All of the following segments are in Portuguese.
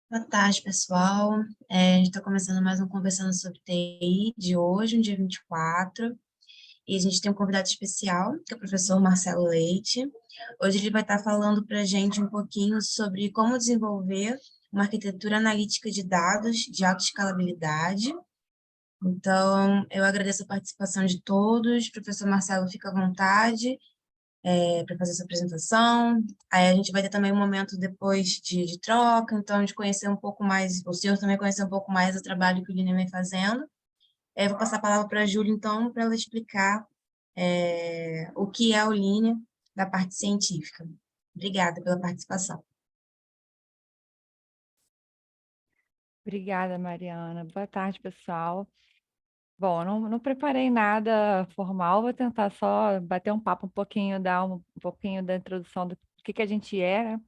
Boa tarde, pessoal. A gente está começando mais um Conversando sobre TI de hoje, no dia 24, e a gente tem um convidado especial, que é o professor Marcelo Leite. Hoje ele vai estar falando para a gente um pouquinho sobre como desenvolver uma arquitetura analítica de dados de alta escalabilidade. Então, eu agradeço a participação de todos. Professor Marcelo, fica à vontade para fazer essa apresentação. Aí a gente vai ter também um momento depois de troca, então de conhecer um pouco mais, o senhor também conhecer um pouco mais do trabalho que o Lina vem fazendo. Eu vou passar a palavra para a Júlia, então, para ela explicar o que é a Linea da parte científica. Obrigada pela participação. Obrigada, Mariana. Boa tarde, pessoal. Bom, não preparei nada formal, vou tentar só bater um papo um pouquinho, dar um pouquinho da introdução do que a gente é, né?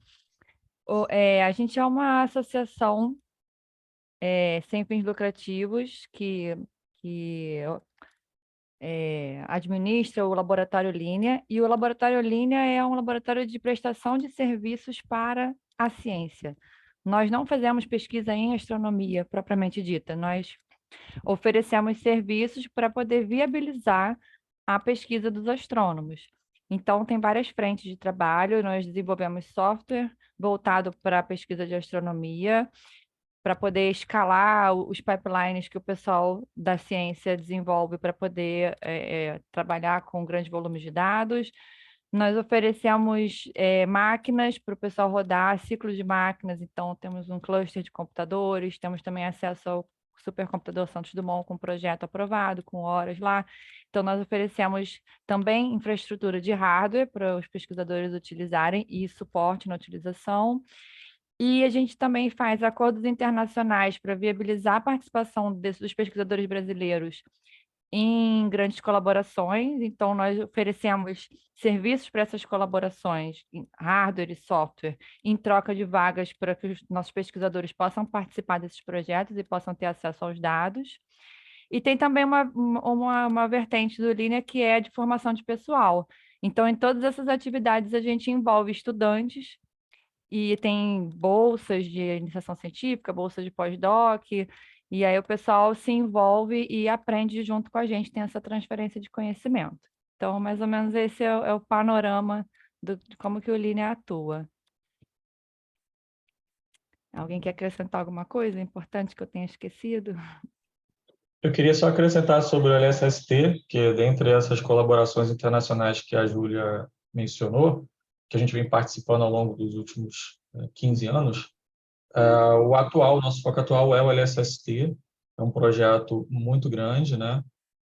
A gente é uma associação sem fins lucrativos que administra o Laboratório Linea, e o Laboratório Linea é um laboratório de prestação de serviços para a ciência. Nós não fazemos pesquisa em astronomia propriamente dita, nós oferecemos serviços para poder viabilizar a pesquisa dos astrônomos. Então, tem várias frentes de trabalho. Nós desenvolvemos software voltado para a pesquisa de astronomia, para poder escalar os pipelines que o pessoal da ciência desenvolve para poder trabalhar com grandes volumes de dados. Nós oferecemos máquinas para o pessoal rodar, ciclos de máquinas, então temos um cluster de computadores, temos também acesso ao supercomputador Santos Dumont com projeto aprovado, com horas lá. Então, nós oferecemos também infraestrutura de hardware para os pesquisadores utilizarem e suporte na utilização. E a gente também faz acordos internacionais para viabilizar a participação dos pesquisadores brasileiros em grandes colaborações. Então, nós oferecemos serviços para essas colaborações, em hardware e software, em troca de vagas para que os nossos pesquisadores possam participar desses projetos e possam ter acesso aos dados. E tem também uma vertente do Linea que é de formação de pessoal. Então, em todas essas atividades, a gente envolve estudantes e tem bolsas de iniciação científica, bolsas de pós-doc, e aí o pessoal se envolve e aprende junto com a gente, tem essa transferência de conhecimento. Então, mais ou menos esse é o panorama de como que o Linea atua. Alguém quer acrescentar alguma coisa importante que eu tenha esquecido? Eu queria só acrescentar sobre o LSST, que dentre essas colaborações internacionais que a Júlia mencionou, que a gente vem participando ao longo dos últimos 15 anos, o nosso foco atual é o LSST, é um projeto muito grande, né?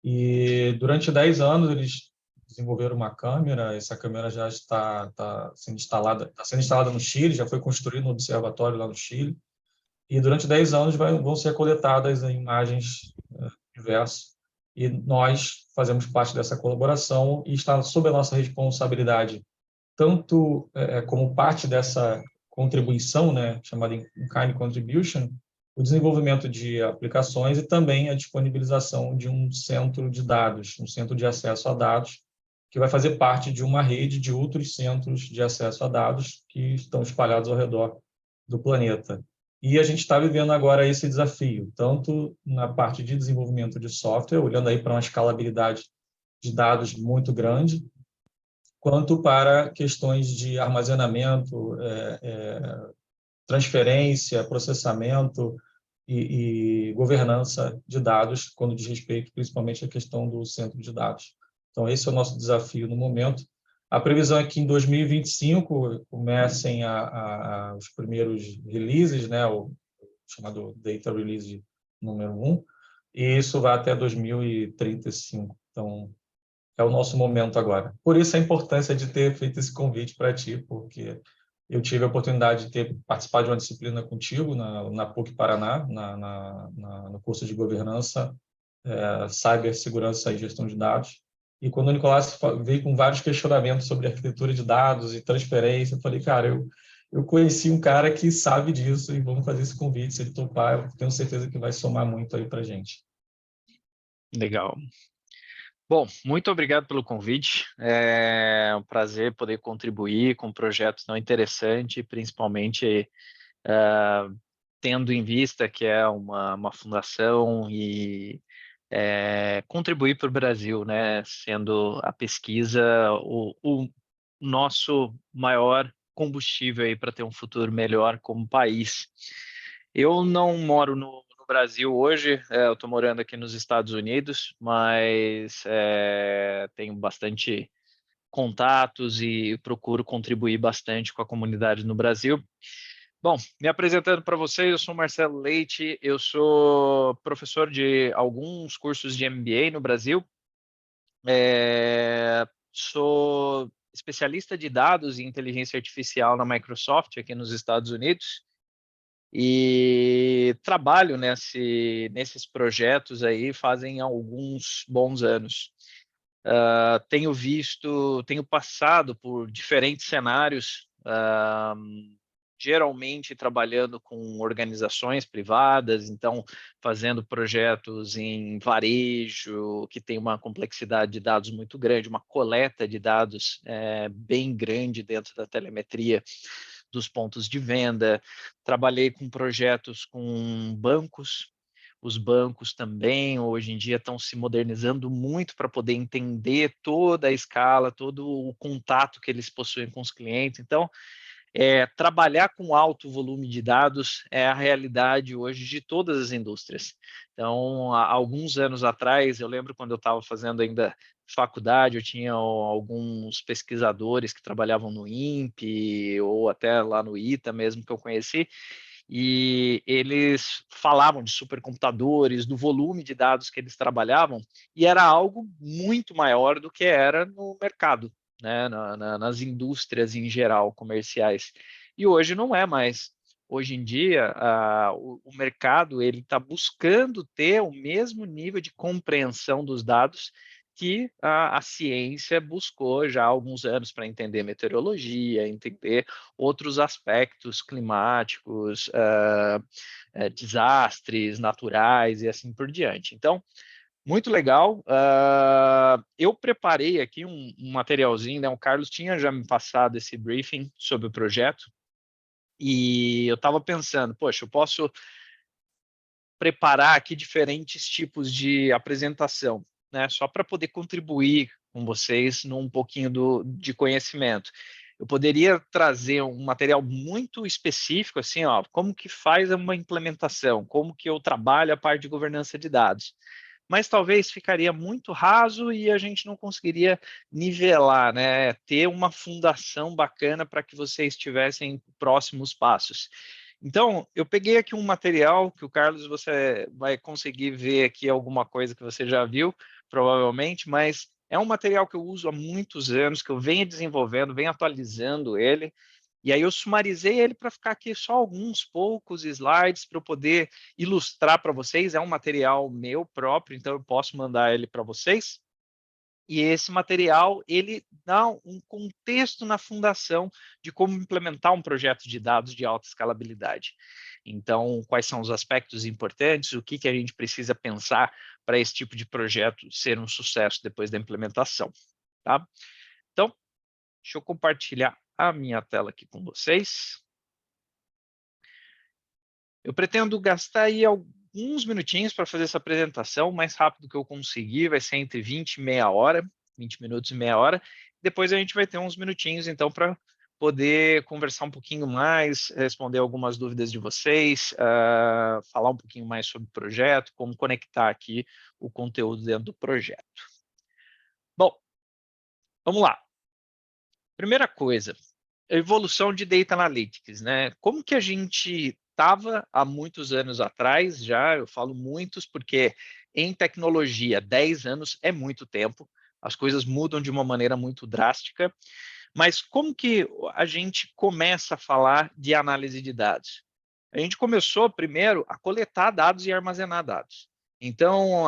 E durante 10 anos eles desenvolveram uma câmera, essa câmera já está sendo instalada no Chile, já foi construído um observatório lá no Chile, e durante 10 anos vão ser coletadas imagens diversas, e nós fazemos parte dessa colaboração e está sob a nossa responsabilidade, tanto como parte dessa contribuição, né, chamada In-Kind Contribution, o desenvolvimento de aplicações e também a disponibilização de um centro de dados, um centro de acesso a dados, que vai fazer parte de uma rede de outros centros de acesso a dados que estão espalhados ao redor do planeta. E a gente está vivendo agora esse desafio, tanto na parte de desenvolvimento de software, olhando aí para uma escalabilidade de dados muito grande, quanto para questões de armazenamento, transferência, processamento e governança de dados, quando diz respeito principalmente à questão do centro de dados. Então, esse é o nosso desafio no momento. A previsão é que em 2025 comecem os primeiros releases, né, o chamado Data Release número 1, e isso vai até 2035. Então, é o nosso momento agora. Por isso a importância de ter feito esse convite para ti, porque eu tive a oportunidade de ter participado de uma disciplina contigo na PUC Paraná, no curso de governança, cibersegurança e gestão de dados. E quando o Nicolás veio com vários questionamentos sobre arquitetura de dados e transferência, eu falei, cara, eu conheci um cara que sabe disso e vamos fazer esse convite. Se ele topar, eu tenho certeza que vai somar muito aí para a gente. Legal. Bom, muito obrigado pelo convite. É um prazer poder contribuir com um projeto tão interessante, principalmente tendo em vista que é uma fundação e contribuir para o Brasil, né? Sendo a pesquisa o nosso maior combustível aí para ter um futuro melhor como país. Eu não moro no Brasil hoje, eu estou morando aqui nos Estados Unidos, mas tenho bastante contatos e procuro contribuir bastante com a comunidade no Brasil. Bom, me apresentando para vocês, eu sou Marcelo Leite, eu sou professor de alguns cursos de MBA no Brasil, sou especialista de dados e inteligência artificial na Microsoft aqui nos Estados Unidos e trabalho nesses projetos aí fazem alguns bons anos. Tenho passado por diferentes cenários, geralmente trabalhando com organizações privadas, então fazendo projetos em varejo, que tem uma complexidade de dados muito grande, uma coleta de dados bem grande dentro da telemetria dos pontos de venda. Trabalhei com projetos com bancos. Os bancos também, hoje em dia, estão se modernizando muito para poder entender toda a escala, todo o contato que eles possuem com os clientes. Então, trabalhar com alto volume de dados é a realidade hoje de todas as indústrias. Então, há alguns anos atrás, eu lembro quando eu estava fazendo ainda faculdade, eu tinha alguns pesquisadores que trabalhavam no INPE ou até lá no ITA mesmo que eu conheci, e eles falavam de supercomputadores, do volume de dados que eles trabalhavam, e era algo muito maior do que era no mercado, né, nas indústrias em geral, comerciais. E hoje não é mais. Hoje em dia, o mercado ele está buscando ter o mesmo nível de compreensão dos dados que a ciência buscou já há alguns anos para entender meteorologia, entender outros aspectos climáticos, desastres naturais e assim por diante. Então, muito legal. Eu preparei aqui um materialzinho, né? O Carlos tinha já me passado esse briefing sobre o projeto e eu estava pensando, poxa, eu posso preparar aqui diferentes tipos de apresentação, né? Só para poder contribuir com vocês num pouquinho de conhecimento. Eu poderia trazer um material muito específico, assim, ó, como que faz uma implementação, como que eu trabalho a parte de governança de dados. Mas talvez ficaria muito raso e a gente não conseguiria nivelar, né? Ter uma fundação bacana para que vocês tivessem próximos passos. Então, eu peguei aqui um material que o Carlos, você vai conseguir ver aqui alguma coisa que você já viu, provavelmente, mas é um material que eu uso há muitos anos, que eu venho desenvolvendo, venho atualizando ele, e aí eu sumarizei ele para ficar aqui só alguns poucos slides para eu poder ilustrar para vocês. É um material meu próprio, então eu posso mandar ele para vocês. E esse material, ele dá um contexto na fundação de como implementar um projeto de dados de alta escalabilidade. Então, quais são os aspectos importantes, o que a gente precisa pensar para esse tipo de projeto ser um sucesso depois da implementação. Tá? Então, deixa eu compartilhar a minha tela aqui com vocês. Eu pretendo gastar aí alguns minutinhos para fazer essa apresentação, o mais rápido que eu conseguir, vai ser entre 20 e meia hora, 20 minutos e meia hora. Depois a gente vai ter uns minutinhos, então, para poder conversar um pouquinho mais, responder algumas dúvidas de vocês, falar um pouquinho mais sobre o projeto, como conectar aqui o conteúdo dentro do projeto. Bom, vamos lá. Primeira coisa, evolução de Data Analytics, né? Como que a gente estava há muitos anos atrás já, eu falo muitos porque em tecnologia 10 anos é muito tempo, as coisas mudam de uma maneira muito drástica, mas como que a gente começa a falar de análise de dados? A gente começou primeiro a coletar dados e armazenar dados. Então,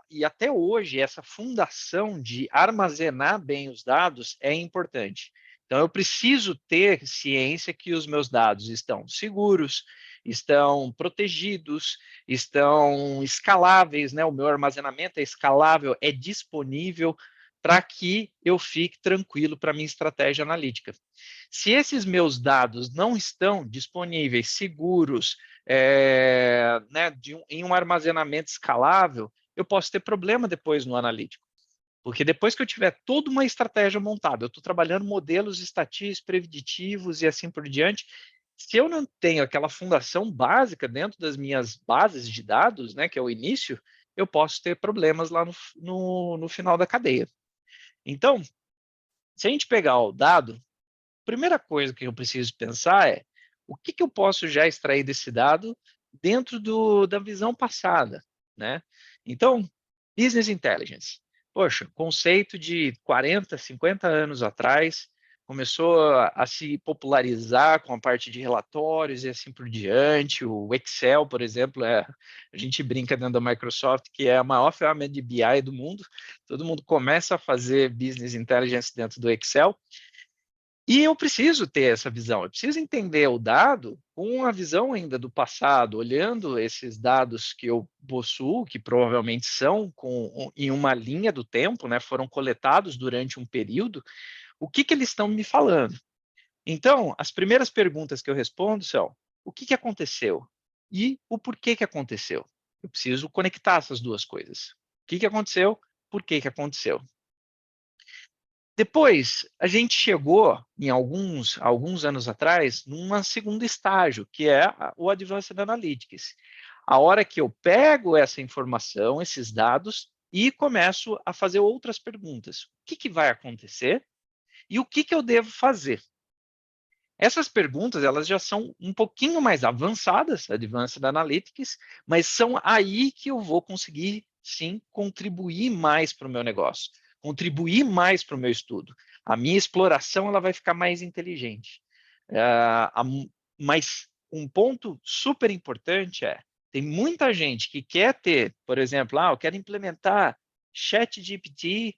e até hoje, essa fundação de armazenar bem os dados é importante. Então, eu preciso ter ciência que os meus dados estão seguros, estão protegidos, estão escaláveis, né? O meu armazenamento é escalável, é disponível para que eu fique tranquilo para a minha estratégia analítica. Se esses meus dados não estão disponíveis, seguros, né, em um armazenamento escalável, eu posso ter problema depois no analítico. Porque depois que eu tiver toda uma estratégia montada, eu estou trabalhando modelos estatísticos, preditivos e assim por diante, se eu não tenho aquela fundação básica dentro das minhas bases de dados, né, que é o início, eu posso ter problemas lá no final da cadeia. Então, se a gente pegar o dado, a primeira coisa que eu preciso pensar é o que eu posso já extrair desse dado dentro da visão passada, né? Então, Business Intelligence. Poxa, conceito de 40, 50 anos atrás, começou a se popularizar com a parte de relatórios e assim por diante. O Excel, por exemplo, a gente brinca dentro da Microsoft que é a maior ferramenta de BI do mundo. Todo mundo começa a fazer Business Intelligence dentro do Excel. E eu preciso ter essa visão, eu preciso entender o dado com a visão ainda do passado, olhando esses dados que eu possuo, que provavelmente são em uma linha do tempo, né, foram coletados durante um período, o que eles estão me falando? Então, as primeiras perguntas que eu respondo são: o que aconteceu? E o porquê que aconteceu? Eu preciso conectar essas duas coisas. O que aconteceu? Por que aconteceu? Depois, a gente chegou, em alguns anos atrás, num segundo estágio, que é o Advanced Analytics. A hora que eu pego essa informação, esses dados, e começo a fazer outras perguntas. O que vai acontecer e o que eu devo fazer? Essas perguntas, elas já são um pouquinho mais avançadas, Advanced Analytics, mas são aí que eu vou conseguir, sim, contribuir mais para o meu negócio, contribuir mais para o meu estudo. A minha exploração ela vai ficar mais inteligente. Mas um ponto super importante tem muita gente que quer ter, por exemplo, eu quero implementar ChatGPT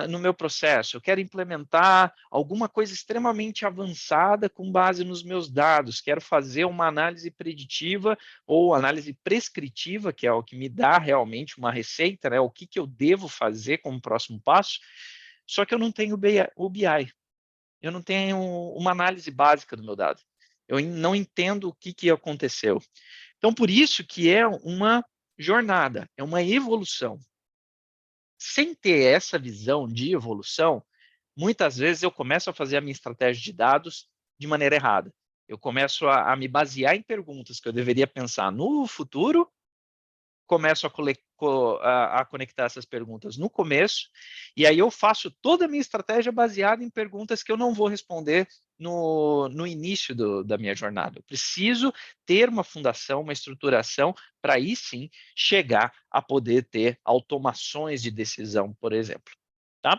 no meu processo, eu quero implementar alguma coisa extremamente avançada com base nos meus dados, quero fazer uma análise preditiva ou análise prescritiva, que é o que me dá realmente uma receita, né? O que eu devo fazer como próximo passo, só que eu não tenho o BI, eu não tenho uma análise básica do meu dado, eu não entendo o que aconteceu. Então, por isso que é uma jornada, é uma evolução. Sem ter essa visão de evolução, muitas vezes eu começo a fazer a minha estratégia de dados de maneira errada. Eu começo a me basear em perguntas que eu deveria pensar no futuro, começo a conectar essas perguntas no começo, e aí eu faço toda a minha estratégia baseada em perguntas que eu não vou responder no início da minha jornada. Eu preciso ter uma fundação, uma estruturação, para aí sim chegar a poder ter automações de decisão, por exemplo. Tá?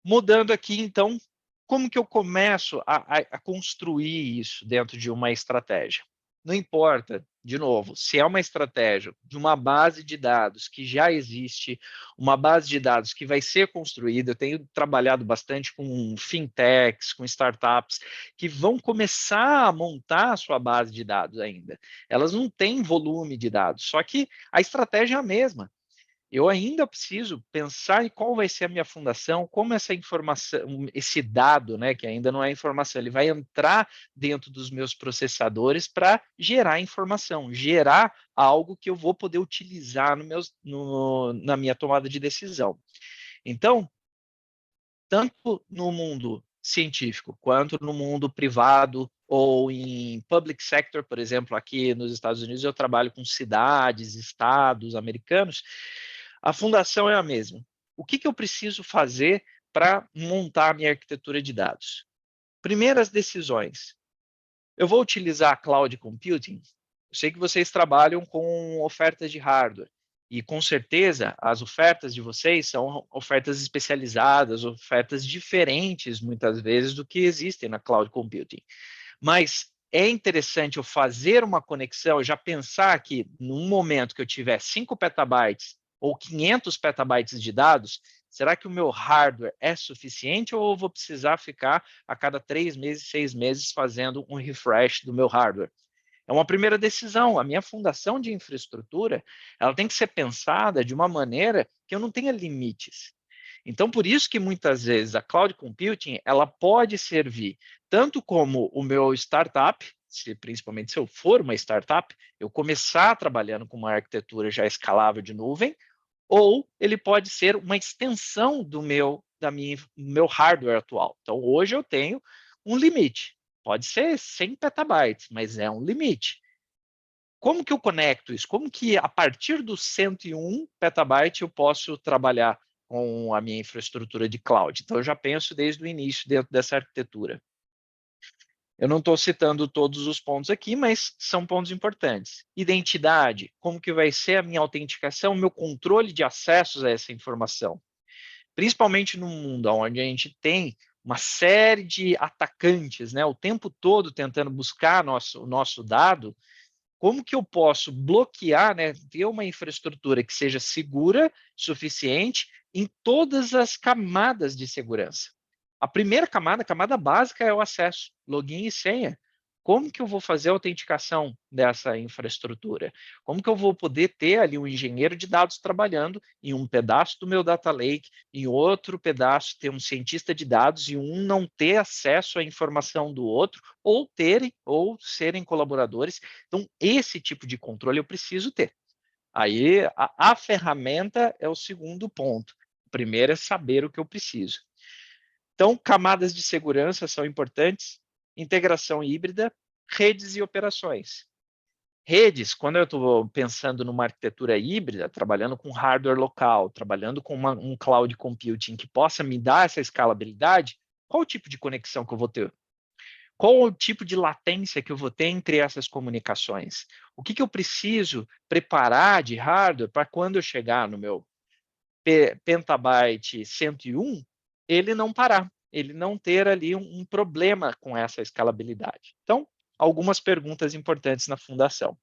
Mudando aqui, então, como que eu começo a construir isso dentro de uma estratégia? Não importa, de novo, se é uma estratégia de uma base de dados que já existe, uma base de dados que vai ser construída. Eu tenho trabalhado bastante com fintechs, com startups, que vão começar a montar a sua base de dados ainda. Elas não têm volume de dados, só que a estratégia é a mesma. Eu ainda preciso pensar em qual vai ser a minha fundação, como essa informação, esse dado, né, que ainda não é informação, ele vai entrar dentro dos meus processadores para gerar informação, gerar algo que eu vou poder utilizar na minha tomada de decisão. Então, tanto no mundo científico quanto no mundo privado ou em public sector, por exemplo, aqui nos Estados Unidos eu trabalho com cidades, estados americanos, a fundação é a mesma. O que eu preciso fazer para montar a minha arquitetura de dados? Primeiras decisões. Eu vou utilizar cloud computing? Eu sei que vocês trabalham com ofertas de hardware. E, com certeza, as ofertas de vocês são ofertas especializadas, ofertas diferentes, muitas vezes, do que existem na cloud computing. Mas é interessante eu fazer uma conexão, eu já pensar que, num momento que eu tiver 5 petabytes ou 500 petabytes de dados, será que o meu hardware é suficiente ou eu vou precisar ficar a cada 3 meses, 6 meses fazendo um refresh do meu hardware? É uma primeira decisão. A minha fundação de infraestrutura, ela tem que ser pensada de uma maneira que eu não tenha limites. Então, por isso que muitas vezes a cloud computing, ela pode servir tanto como o meu startup, principalmente se eu for uma startup, eu começar trabalhando com uma arquitetura já escalável de nuvem, ou ele pode ser uma extensão do meu hardware atual. Então, hoje eu tenho um limite. Pode ser 100 petabytes, mas é um limite. Como que eu conecto isso? Como que, a partir dos 101 petabytes, eu posso trabalhar com a minha infraestrutura de cloud? Então, eu já penso desde o início dentro dessa arquitetura. Eu não estou citando todos os pontos aqui, mas são pontos importantes. Identidade, como que vai ser a minha autenticação, o meu controle de acessos a essa informação. Principalmente num mundo onde a gente tem uma série de atacantes, né, o tempo todo tentando buscar o nosso dado, como que eu posso bloquear, né, ter uma infraestrutura que seja segura, suficiente, em todas as camadas de segurança? A primeira camada, a camada básica, é o acesso, login e senha. Como que eu vou fazer a autenticação dessa infraestrutura? Como que eu vou poder ter ali um engenheiro de dados trabalhando em um pedaço do meu data lake, em outro pedaço ter um cientista de dados e um não ter acesso à informação do outro, ou serem colaboradores. Então, esse tipo de controle eu preciso ter. Aí, a ferramenta é o segundo ponto. O primeiro é saber o que eu preciso. Então, camadas de segurança são importantes, integração híbrida, redes e operações. Redes, quando eu estou pensando numa arquitetura híbrida, trabalhando com hardware local, trabalhando com um cloud computing que possa me dar essa escalabilidade, qual o tipo de conexão que eu vou ter? Qual o tipo de latência que eu vou ter entre essas comunicações? O que eu preciso preparar de hardware para quando eu chegar no meu petabyte 101, ele não parar, ele não ter ali um problema com essa escalabilidade. Então, algumas perguntas importantes na fundação.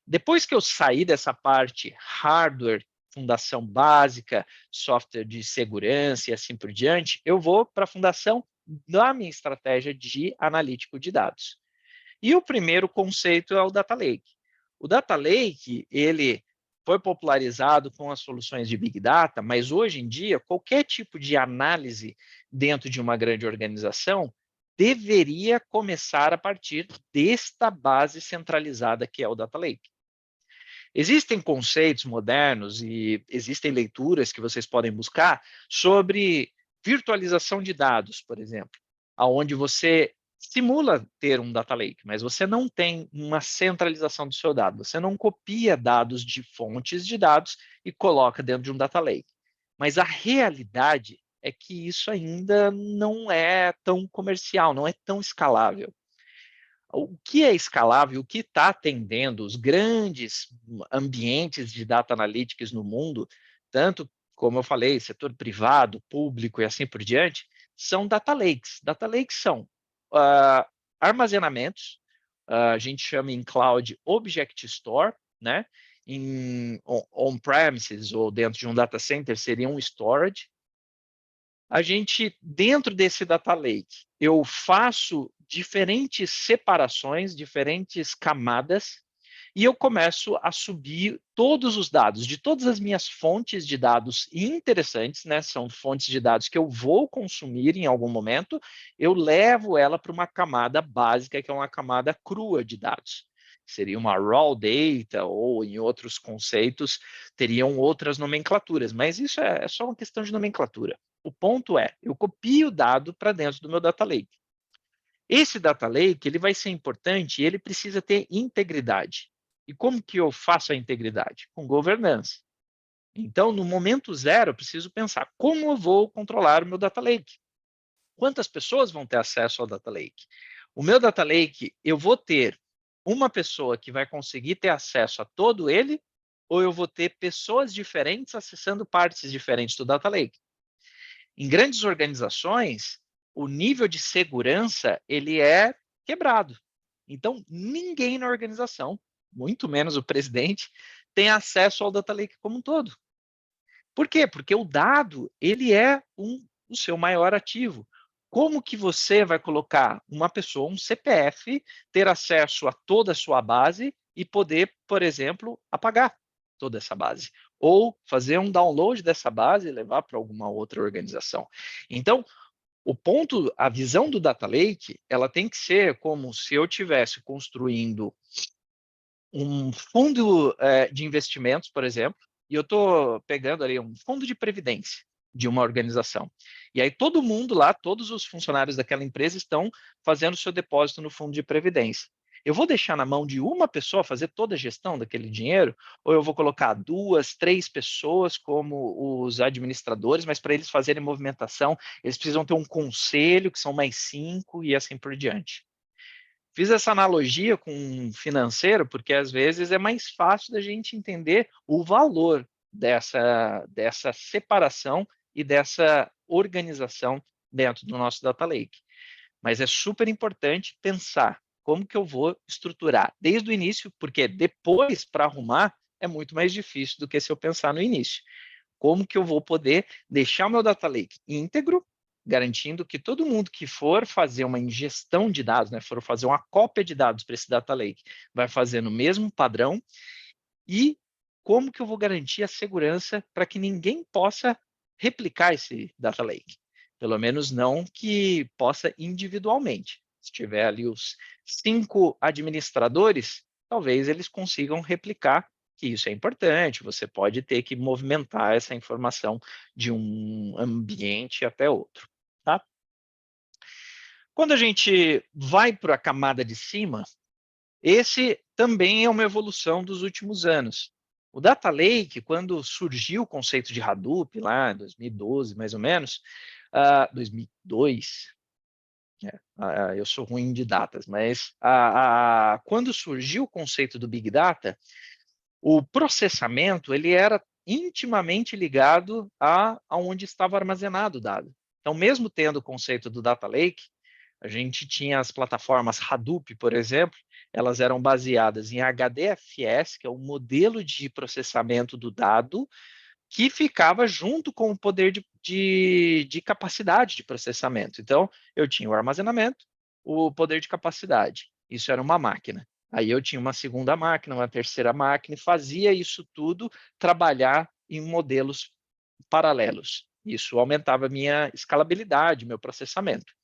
Depois que eu sair dessa parte hardware, fundação básica, software de segurança e assim por diante, eu vou para a fundação da minha estratégia de analítico de dados. E o primeiro conceito é o Data Lake. O Data Lake, ele foi popularizado com as soluções de Big Data, mas hoje em dia, qualquer tipo de análise dentro de uma grande organização deveria começar a partir desta base centralizada que é o Data Lake. Existem conceitos modernos e existem leituras que vocês podem buscar sobre virtualização de dados, por exemplo, aonde você simula ter um data lake, mas você não tem uma centralização do seu dado. Você não copia dados de fontes de dados e coloca dentro de um data lake. Mas a realidade é que isso ainda não é tão comercial, não é tão escalável. O que é escalável, o que está atendendo os grandes ambientes de data analytics no mundo, tanto, como eu falei, setor privado, público e assim por diante, são data lakes. Data lakes são armazenamentos, a gente chama em cloud Object Store, né? Em on-premises ou dentro de um data center seria um storage. A gente, dentro desse data lake, eu faço diferentes separações, diferentes camadas, e eu começo a subir todos os dados de todas as minhas fontes de dados interessantes, né? São fontes de dados que eu vou consumir em algum momento, eu levo ela para uma camada básica, que é uma camada crua de dados. Seria uma raw data, ou em outros conceitos, teriam outras nomenclaturas, mas isso é só uma questão de nomenclatura. O ponto é, eu copio o dado para dentro do meu data lake. Esse data lake ele vai ser importante e ele precisa ter integridade. E como que eu faço a integridade? Com governança. Então, no momento zero, eu preciso pensar como eu vou controlar o meu data lake. Quantas pessoas vão ter acesso ao data lake? O meu data lake, eu vou ter uma pessoa que vai conseguir ter acesso a todo ele, ou eu vou ter pessoas diferentes acessando partes diferentes do data lake? Em grandes organizações, o nível de segurança ele é quebrado. Então, ninguém na organização, muito menos o presidente, tem acesso ao data lake como um todo. Por quê? Porque o dado ele é o seu maior ativo. Como que você vai colocar uma pessoa, um CPF, ter acesso a toda a sua base e poder, por exemplo, apagar toda essa base? Ou fazer um download dessa base e levar para alguma outra organização. Então, o ponto, a visão do Data Lake, ela tem que ser como se eu estivesse construindo um fundo de investimentos, por exemplo, e eu estou pegando ali um fundo de previdência de uma organização. E aí todo mundo lá, todos os funcionários daquela empresa estão fazendo seu depósito no fundo de previdência. Eu vou deixar na mão de uma pessoa fazer toda a gestão daquele dinheiro, ou eu vou colocar 2, 3 pessoas como os administradores, mas para eles fazerem movimentação, eles precisam ter um conselho, que são mais 5, e assim por diante. Fiz essa analogia com um financeiro, porque às vezes é mais fácil da gente entender o valor dessa separação e dessa organização dentro do nosso Data Lake. Mas é super importante pensar como que eu vou estruturar desde o início, porque depois, para arrumar, é muito mais difícil do que se eu pensar no início. Como que eu vou poder deixar o meu Data Lake íntegro, garantindo que todo mundo que for fazer uma ingestão de dados, né, for fazer uma cópia de dados para esse Data Lake, vai fazer no mesmo padrão, e como que eu vou garantir a segurança para que ninguém possa replicar esse Data Lake? Pelo menos não que possa individualmente. Se tiver ali os 5 administradores, talvez eles consigam replicar, que isso é importante, você pode ter que movimentar essa informação de um ambiente até outro. Tá? Quando a gente vai para a camada de cima, esse também é uma evolução dos últimos anos. O Data Lake, quando surgiu o conceito de Hadoop, lá em 2012, mais ou menos, 2002, eu sou ruim de datas, mas quando surgiu o conceito do Big Data, o processamento ele era intimamente ligado a onde estava armazenado o dado. Então, mesmo tendo o conceito do Data Lake, a gente tinha as plataformas Hadoop, por exemplo, elas eram baseadas em HDFS, que é o modelo de processamento do dado, que ficava junto com o poder de capacidade de processamento. Então, eu tinha o armazenamento, o poder de capacidade. Isso era uma máquina. Aí eu tinha uma segunda máquina, uma terceira máquina, e fazia isso tudo trabalhar em modelos paralelos. Isso aumentava a minha escalabilidade, meu processamento.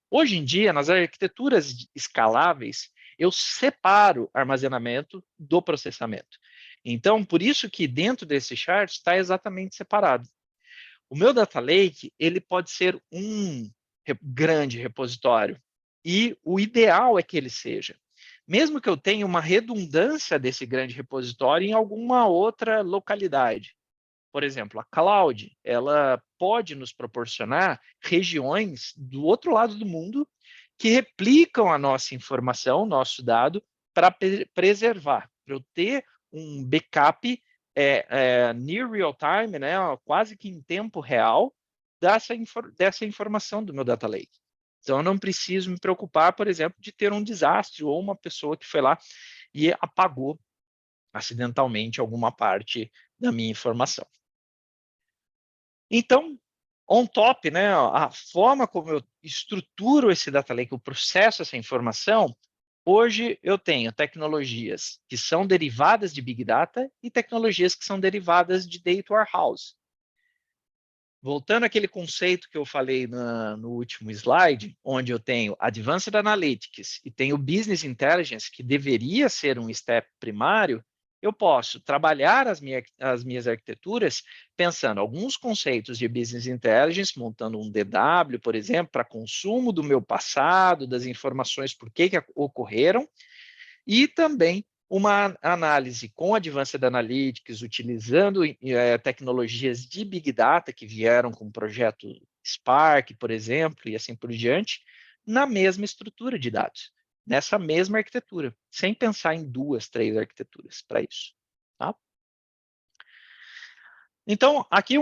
Hoje em dia, nas arquiteturas escaláveis, eu separo armazenamento do processamento. Então, por isso que dentro desse chart está exatamente separado. O meu Data Lake, ele pode ser um grande repositório, e o ideal é que ele seja. Mesmo que eu tenha uma redundância desse grande repositório em alguma outra localidade. Por exemplo, a cloud, ela pode nos proporcionar regiões do outro lado do mundo que replicam a nossa informação, nosso dado, para preservar, para eu ter um backup near real time, né, quase que em tempo real, dessa informação do meu data lake. Então, eu não preciso me preocupar, por exemplo, de ter um desastre ou uma pessoa que foi lá e apagou acidentalmente alguma parte da minha informação. Então, on top, né, a forma como eu estruturo esse data lake, eu processo essa informação, hoje eu tenho tecnologias que são derivadas de Big Data e tecnologias que são derivadas de Data Warehouse. Voltando àquele conceito que eu falei no último slide, onde eu tenho Advanced Analytics e tenho Business Intelligence, que deveria ser um step primário, eu posso trabalhar as minhas arquiteturas pensando alguns conceitos de Business Intelligence, montando um DW, por exemplo, para consumo do meu passado, das informações por que ocorreram, e também uma análise com Advanced Analytics, utilizando tecnologias de Big Data que vieram com o projeto Spark, por exemplo, e assim por diante, na mesma estrutura de dados, nessa mesma arquitetura, sem pensar em 2, 3 arquiteturas para isso. Tá? Então, aqui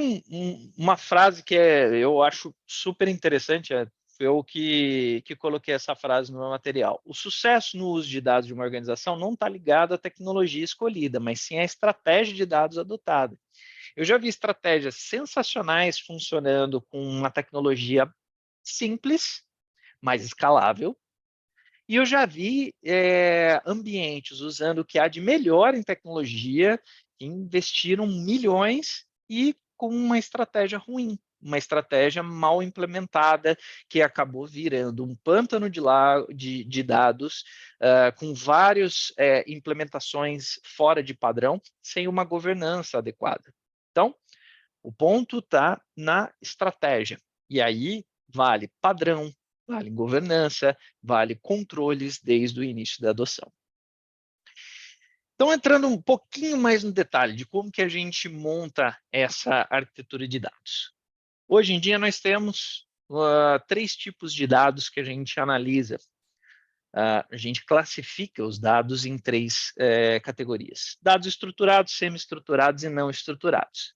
uma frase que eu acho super interessante, eu que coloquei essa frase no meu material. O sucesso no uso de dados de uma organização não está ligado à tecnologia escolhida, mas sim à estratégia de dados adotada. Eu já vi estratégias sensacionais funcionando com uma tecnologia simples, mais escalável. E eu já vi ambientes usando o que há de melhor em tecnologia, que investiram milhões e com uma estratégia ruim, uma estratégia mal implementada, que acabou virando um pântano de dados, com várias implementações fora de padrão, sem uma governança adequada. Então, o ponto está na estratégia. E aí vale padrão, vale governança, vale controles desde o início da adoção. Então, entrando um pouquinho mais no detalhe de como que a gente monta essa arquitetura de dados. Hoje em dia, nós temos 3 tipos de dados que a gente analisa. A gente classifica os dados em 3 categorias. Dados estruturados, semi-estruturados e não estruturados.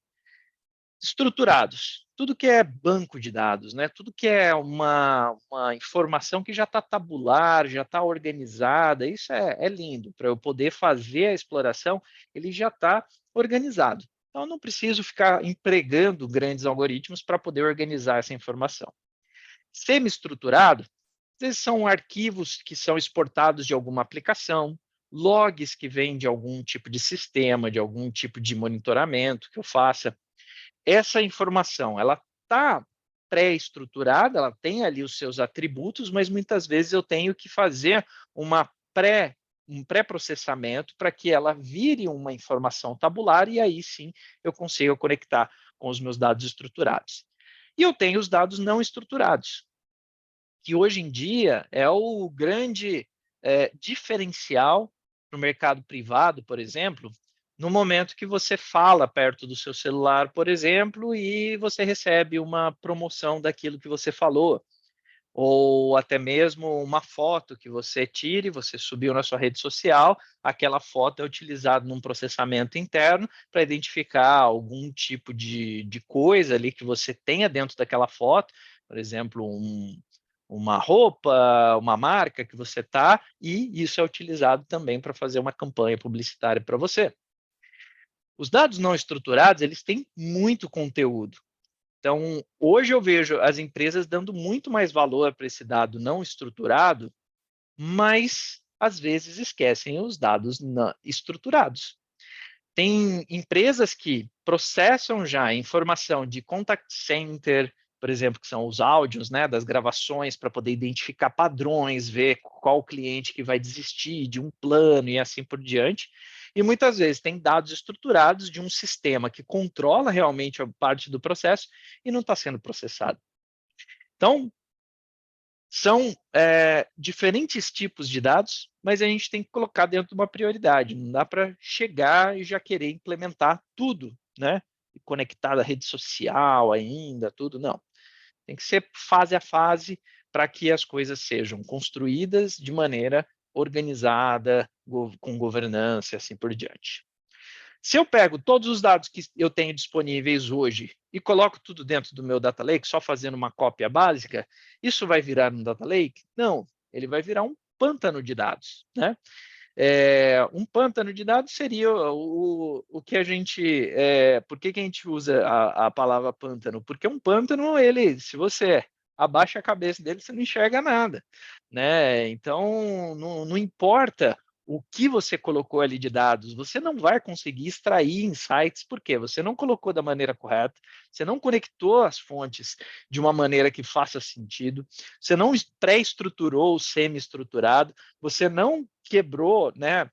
Estruturados, tudo que é banco de dados, né? Tudo que é uma informação que já está tabular, já está organizada, isso é lindo. Para eu poder fazer a exploração, ele já está organizado. Então, eu não preciso ficar empregando grandes algoritmos para poder organizar essa informação. Semi-estruturado, esses são arquivos que são exportados de alguma aplicação, logs que vêm de algum tipo de sistema, de algum tipo de monitoramento que eu faça. Essa informação, ela está pré-estruturada, ela tem ali os seus atributos, mas muitas vezes eu tenho que fazer um pré-processamento para que ela vire uma informação tabular e aí sim eu consiga conectar com os meus dados estruturados. E eu tenho os dados não estruturados, que hoje em dia é o grande diferencial no mercado privado, por exemplo, no momento que você fala perto do seu celular, por exemplo, e você recebe uma promoção daquilo que você falou, ou até mesmo uma foto que você tire, você subiu na sua rede social, aquela foto é utilizada num processamento interno para identificar algum tipo de coisa ali que você tenha dentro daquela foto, por exemplo, uma roupa, uma marca que você está, e isso é utilizado também para fazer uma campanha publicitária para você. Os dados não estruturados, eles têm muito conteúdo. Então, hoje eu vejo as empresas dando muito mais valor para esse dado não estruturado, mas às vezes esquecem os dados não estruturados. Tem empresas que processam já informação de contact center, por exemplo, que são os áudios, né, das gravações, para poder identificar padrões, ver qual cliente que vai desistir de um plano e assim por diante. E muitas vezes tem dados estruturados de um sistema que controla realmente a parte do processo e não está sendo processado. Então, são diferentes tipos de dados, mas a gente tem que colocar dentro de uma prioridade. Não dá para chegar e já querer implementar tudo, né? Conectar a rede social ainda, tudo, não. Tem que ser fase a fase para que as coisas sejam construídas de maneira organizada, com governança e assim por diante. Se eu pego todos os dados que eu tenho disponíveis hoje e coloco tudo dentro do meu Data Lake, só fazendo uma cópia básica, isso vai virar um Data Lake? Não, ele vai virar um pântano de dados, né? Um pântano de dados seria o que a gente... por que a gente usa a palavra pântano? Porque um pântano, se você abaixa a cabeça dele, você não enxerga nada, né? Então, não importa o que você colocou ali de dados, você não vai conseguir extrair insights, porque você não colocou da maneira correta, você não conectou as fontes de uma maneira que faça sentido, você não pré-estruturou o semi-estruturado, você não quebrou, né,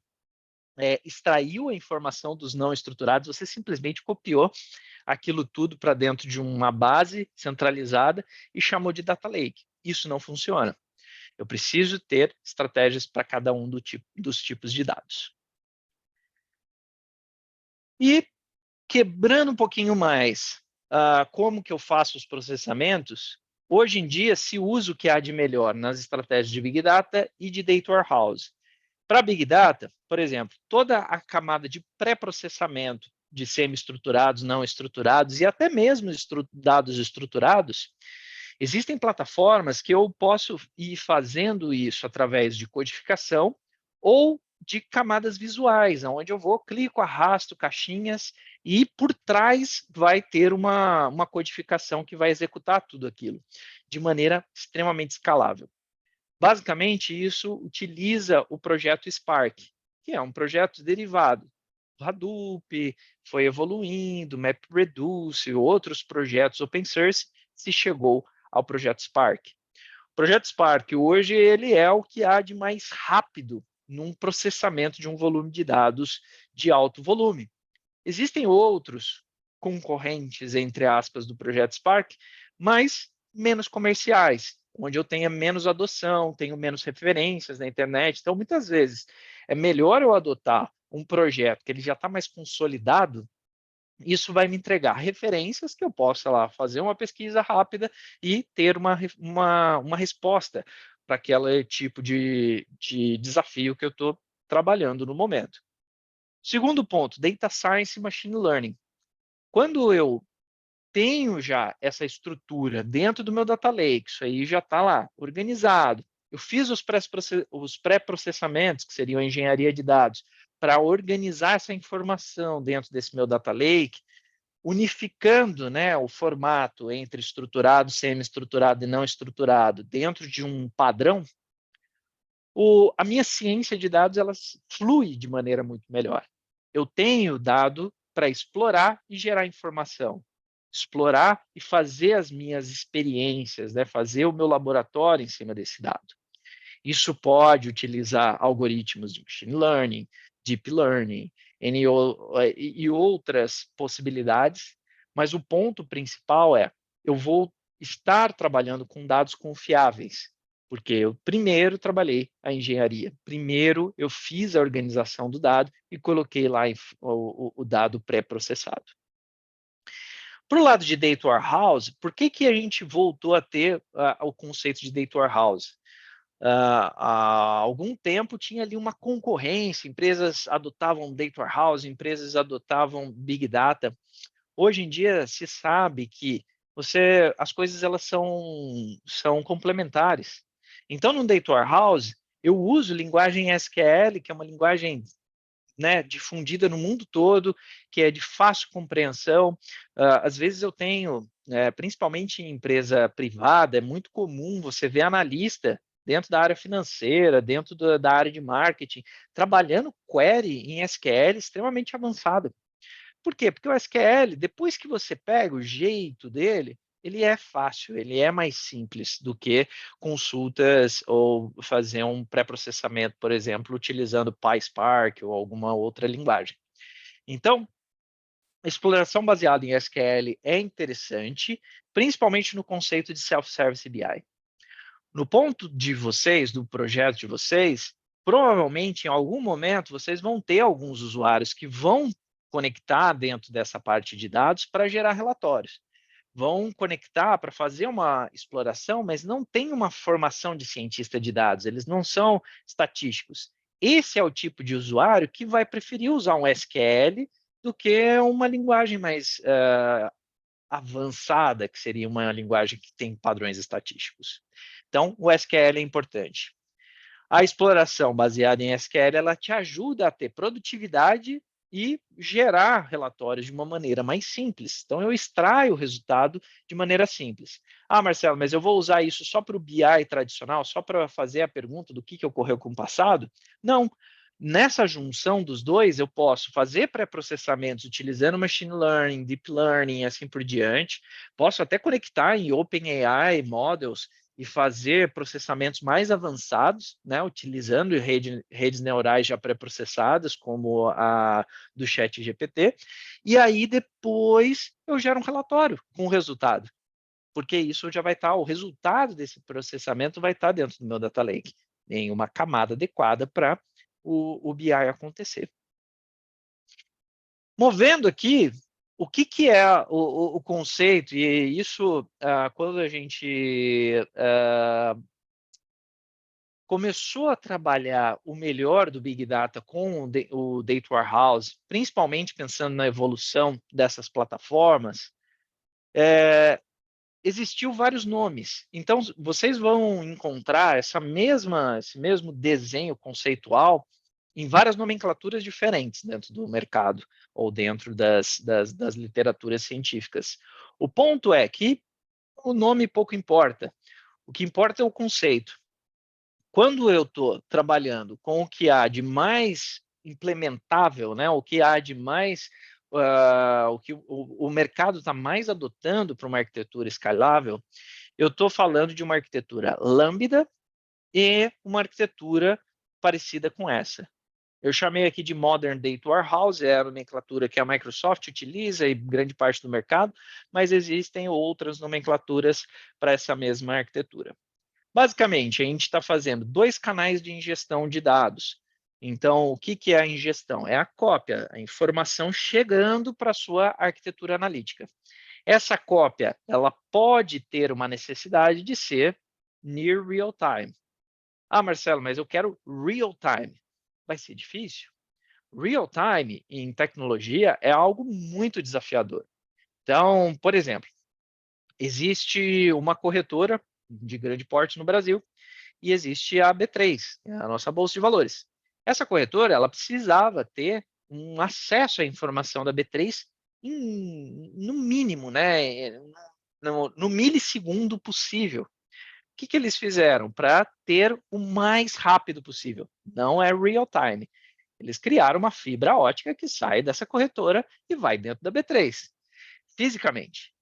extraiu a informação dos não estruturados, você simplesmente copiou aquilo tudo para dentro de uma base centralizada e chamou de data lake. Isso não funciona. Eu preciso ter estratégias para cada um dos tipos de dados. E quebrando um pouquinho mais como que eu faço os processamentos, hoje em dia se usa o que há de melhor nas estratégias de Big Data e de Data Warehouse. Para Big Data, por exemplo, toda a camada de pré-processamento de semi-estruturados, não estruturados e até mesmo dados estruturados, existem plataformas que eu posso ir fazendo isso através de codificação ou de camadas visuais, onde eu vou, clico, arrasto caixinhas e por trás vai ter uma codificação que vai executar tudo aquilo. de maneira extremamente escalável. Basicamente, isso utiliza o projeto Spark, que é um projeto derivado do Hadoop, foi evoluindo, MapReduce e outros projetos open source, se chegou ao projeto Spark. O projeto Spark hoje ele é o que há de mais rápido num processamento de um volume de dados de alto volume. Existem outros concorrentes, entre aspas, do projeto Spark, mas menos comerciais, onde eu tenha menos adoção, tenho menos referências na internet. Então, muitas vezes, é melhor eu adotar um projeto que ele já está mais consolidado. Isso vai me entregar referências que eu possa lá fazer uma pesquisa rápida e ter uma resposta para aquele tipo de desafio que eu estou trabalhando no momento. Segundo ponto, Data Science e Machine Learning. Quando eu tenho já essa estrutura dentro do meu Data Lake, isso aí já está lá organizado, eu fiz os pré-processamentos, que seriam a engenharia de dados, para organizar essa informação dentro desse meu Data Lake, unificando, né, o formato entre estruturado, semi-estruturado e não estruturado dentro de um padrão, a minha ciência de dados ela flui de maneira muito melhor. Eu tenho dado para explorar e gerar informação, explorar e fazer as minhas experiências, né, fazer o meu laboratório em cima desse dado. Isso pode utilizar algoritmos de machine learning, deep learning e outras possibilidades, mas o ponto principal é eu vou estar trabalhando com dados confiáveis, porque eu primeiro trabalhei a engenharia, primeiro eu fiz a organização do dado e coloquei lá o dado pré-processado. Para o lado de Data Warehouse, por que a gente voltou a ter o conceito de Data Warehouse? Há algum tempo tinha ali uma concorrência, empresas adotavam Data Warehouse, empresas adotavam Big Data. Hoje em dia se sabe que as coisas elas são complementares. Então, no Data Warehouse, eu uso linguagem SQL, que é uma linguagem, né, difundida no mundo todo, que é de fácil compreensão. Às vezes eu tenho, principalmente em empresa privada, é muito comum você ver analista dentro da área financeira, dentro da área de marketing, trabalhando query em SQL extremamente avançado. Por quê? Porque o SQL, depois que você pega o jeito dele, ele é fácil, ele é mais simples do que consultas ou fazer um pré-processamento, por exemplo, utilizando PySpark ou alguma outra linguagem. Então, a exploração baseada em SQL é interessante, principalmente no conceito de Self-Service BI. No ponto de vocês, do projeto de vocês, provavelmente em algum momento vocês vão ter alguns usuários que vão conectar dentro dessa parte de dados para gerar relatórios. Vão conectar para fazer uma exploração, mas não tem uma formação de cientista de dados, eles não são estatísticos. Esse é o tipo de usuário que vai preferir usar um SQL do que uma linguagem mais avançada, que seria uma linguagem que tem padrões estatísticos. Então, o SQL é importante. A exploração baseada em SQL, ela te ajuda a ter produtividade e gerar relatórios de uma maneira mais simples. Então, eu extraio o resultado de maneira simples. Ah, Marcelo, mas eu vou usar isso só para o BI tradicional, só para fazer a pergunta do que ocorreu com o passado? Não. Nessa junção dos dois, eu posso fazer pré-processamentos utilizando machine learning, deep learning e assim por diante. Posso até conectar em OpenAI models e fazer processamentos mais avançados, né, utilizando redes neurais já pré-processadas, como a do ChatGPT, e aí depois eu gero um relatório com o resultado, porque isso já vai estar, o resultado desse processamento vai estar dentro do meu Data Lake, em uma camada adequada para o BI acontecer. Movendo aqui, o que é o conceito, e isso, quando a gente começou a trabalhar o melhor do Big Data com o Data Warehouse, principalmente pensando na evolução dessas plataformas, existiu vários nomes. Então, vocês vão encontrar esse mesmo desenho conceitual em várias nomenclaturas diferentes dentro do mercado ou dentro das literaturas científicas. O ponto é que o nome pouco importa. O que importa é o conceito. Quando eu estou trabalhando com o que há de mais implementável, né, o que há de mais, o que o mercado está mais adotando para uma arquitetura escalável, eu estou falando de uma arquitetura lambda e uma arquitetura parecida com essa. Eu chamei aqui de Modern Data Warehouse, é a nomenclatura que a Microsoft utiliza e grande parte do mercado, mas existem outras nomenclaturas para essa mesma arquitetura. Basicamente, a gente está fazendo 2 canais de ingestão de dados. Então, o que é a ingestão? É a cópia, a informação chegando para a sua arquitetura analítica. Essa cópia, ela pode ter uma necessidade de ser near real time. Ah, Marcelo, mas eu quero real time. Vai ser difícil. Real time em tecnologia é algo muito desafiador. Então, por exemplo, existe uma corretora de grande porte no Brasil e existe a B3, a nossa bolsa de valores. Essa corretora, ela precisava ter um acesso à informação da B3 no mínimo, né, no milissegundo possível. O que eles fizeram para ter o mais rápido possível? Não é real time. Eles criaram uma fibra ótica que sai dessa corretora e vai dentro da B3, fisicamente.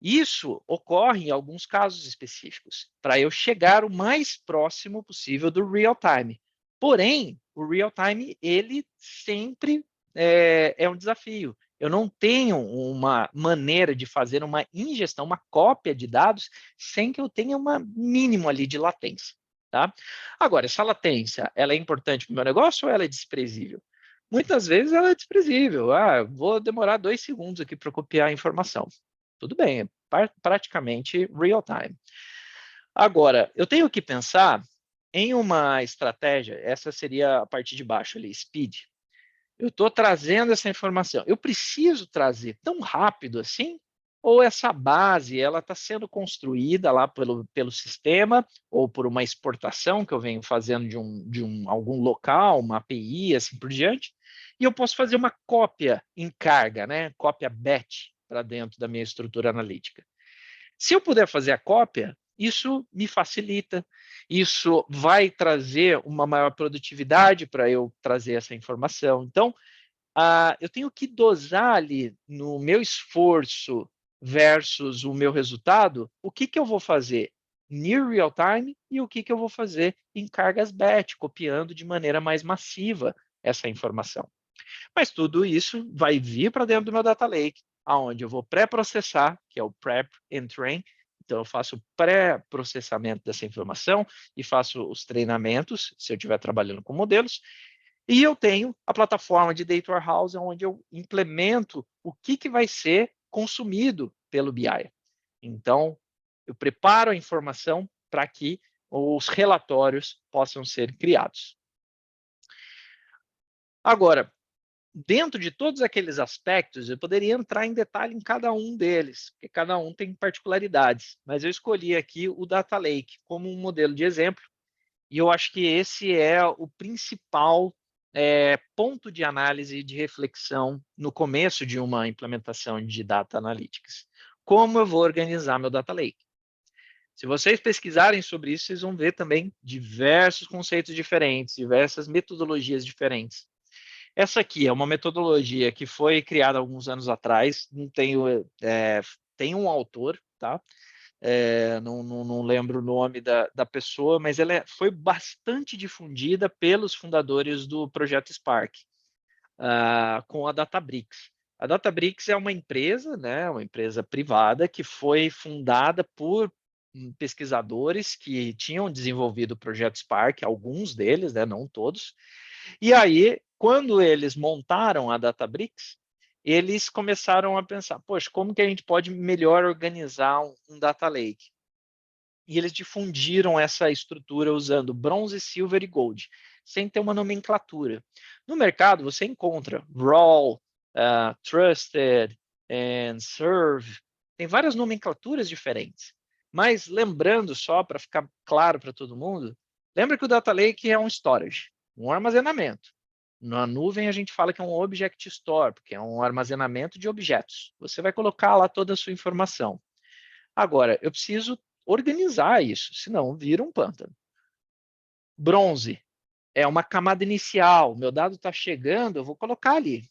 Isso ocorre em alguns casos específicos, para eu chegar o mais próximo possível do real time. Porém, o real time, ele sempre é um desafio. Eu não tenho uma maneira de fazer uma ingestão, uma cópia de dados, sem que eu tenha um mínimo ali de latência. Tá? Agora, essa latência, ela é importante para o meu negócio ou ela é desprezível? Muitas vezes ela é desprezível. Ah, vou demorar 2 segundos aqui para copiar a informação. Tudo bem, é praticamente real time. Agora, eu tenho que pensar em uma estratégia, essa seria a parte de baixo ali, speed. Eu estou trazendo essa informação. Eu preciso trazer tão rápido assim? Ou essa base ela está sendo construída lá pelo sistema ou por uma exportação que eu venho fazendo de algum local, uma API, assim por diante, e eu posso fazer uma cópia em carga, né? Cópia batch para dentro da minha estrutura analítica. Se eu puder fazer a cópia, isso me facilita, isso vai trazer uma maior produtividade para eu trazer essa informação. Então, eu tenho que dosar ali no meu esforço versus o meu resultado, o que eu vou fazer near real time e o que eu vou fazer em cargas batch, copiando de maneira mais massiva essa informação. Mas tudo isso vai vir para dentro do meu data lake, aonde eu vou pré-processar, que é o prep and train. Então, eu faço o pré-processamento dessa informação e faço os treinamentos, se eu estiver trabalhando com modelos. E eu tenho a plataforma de Data Warehouse, onde eu implemento o que vai ser consumido pelo BI. Então, eu preparo a informação para que os relatórios possam ser criados. Agora, dentro de todos aqueles aspectos, eu poderia entrar em detalhe em cada um deles, porque cada um tem particularidades, mas eu escolhi aqui o Data Lake como um modelo de exemplo, e eu acho que esse é o principal ponto de análise e de reflexão no começo de uma implementação de Data Analytics. Como eu vou organizar meu Data Lake? Se vocês pesquisarem sobre isso, vocês vão ver também diversos conceitos diferentes, diversas metodologias diferentes. Essa aqui é uma metodologia que foi criada alguns anos atrás, não tenho, tem um autor, tá? Não lembro o nome da pessoa, mas ela foi bastante difundida pelos fundadores do projeto Spark, com a Databricks. A Databricks é uma empresa, né, uma empresa privada que foi fundada por pesquisadores que tinham desenvolvido o projeto Spark, alguns deles, né, não todos. E aí, quando eles montaram a Databricks, eles começaram a pensar, poxa, como que a gente pode melhor organizar um data lake? E eles difundiram essa estrutura usando bronze, silver e gold, sem ter uma nomenclatura. No mercado, você encontra raw, trusted, and serve, tem várias nomenclaturas diferentes. Mas lembrando só, para ficar claro para todo mundo, lembra que o data lake é um storage, um armazenamento. Na nuvem, a gente fala que é um object store, porque é um armazenamento de objetos. Você vai colocar lá toda a sua informação. Agora, eu preciso organizar isso, senão vira um pântano. Bronze é uma camada inicial, meu dado está chegando, eu vou colocar ali.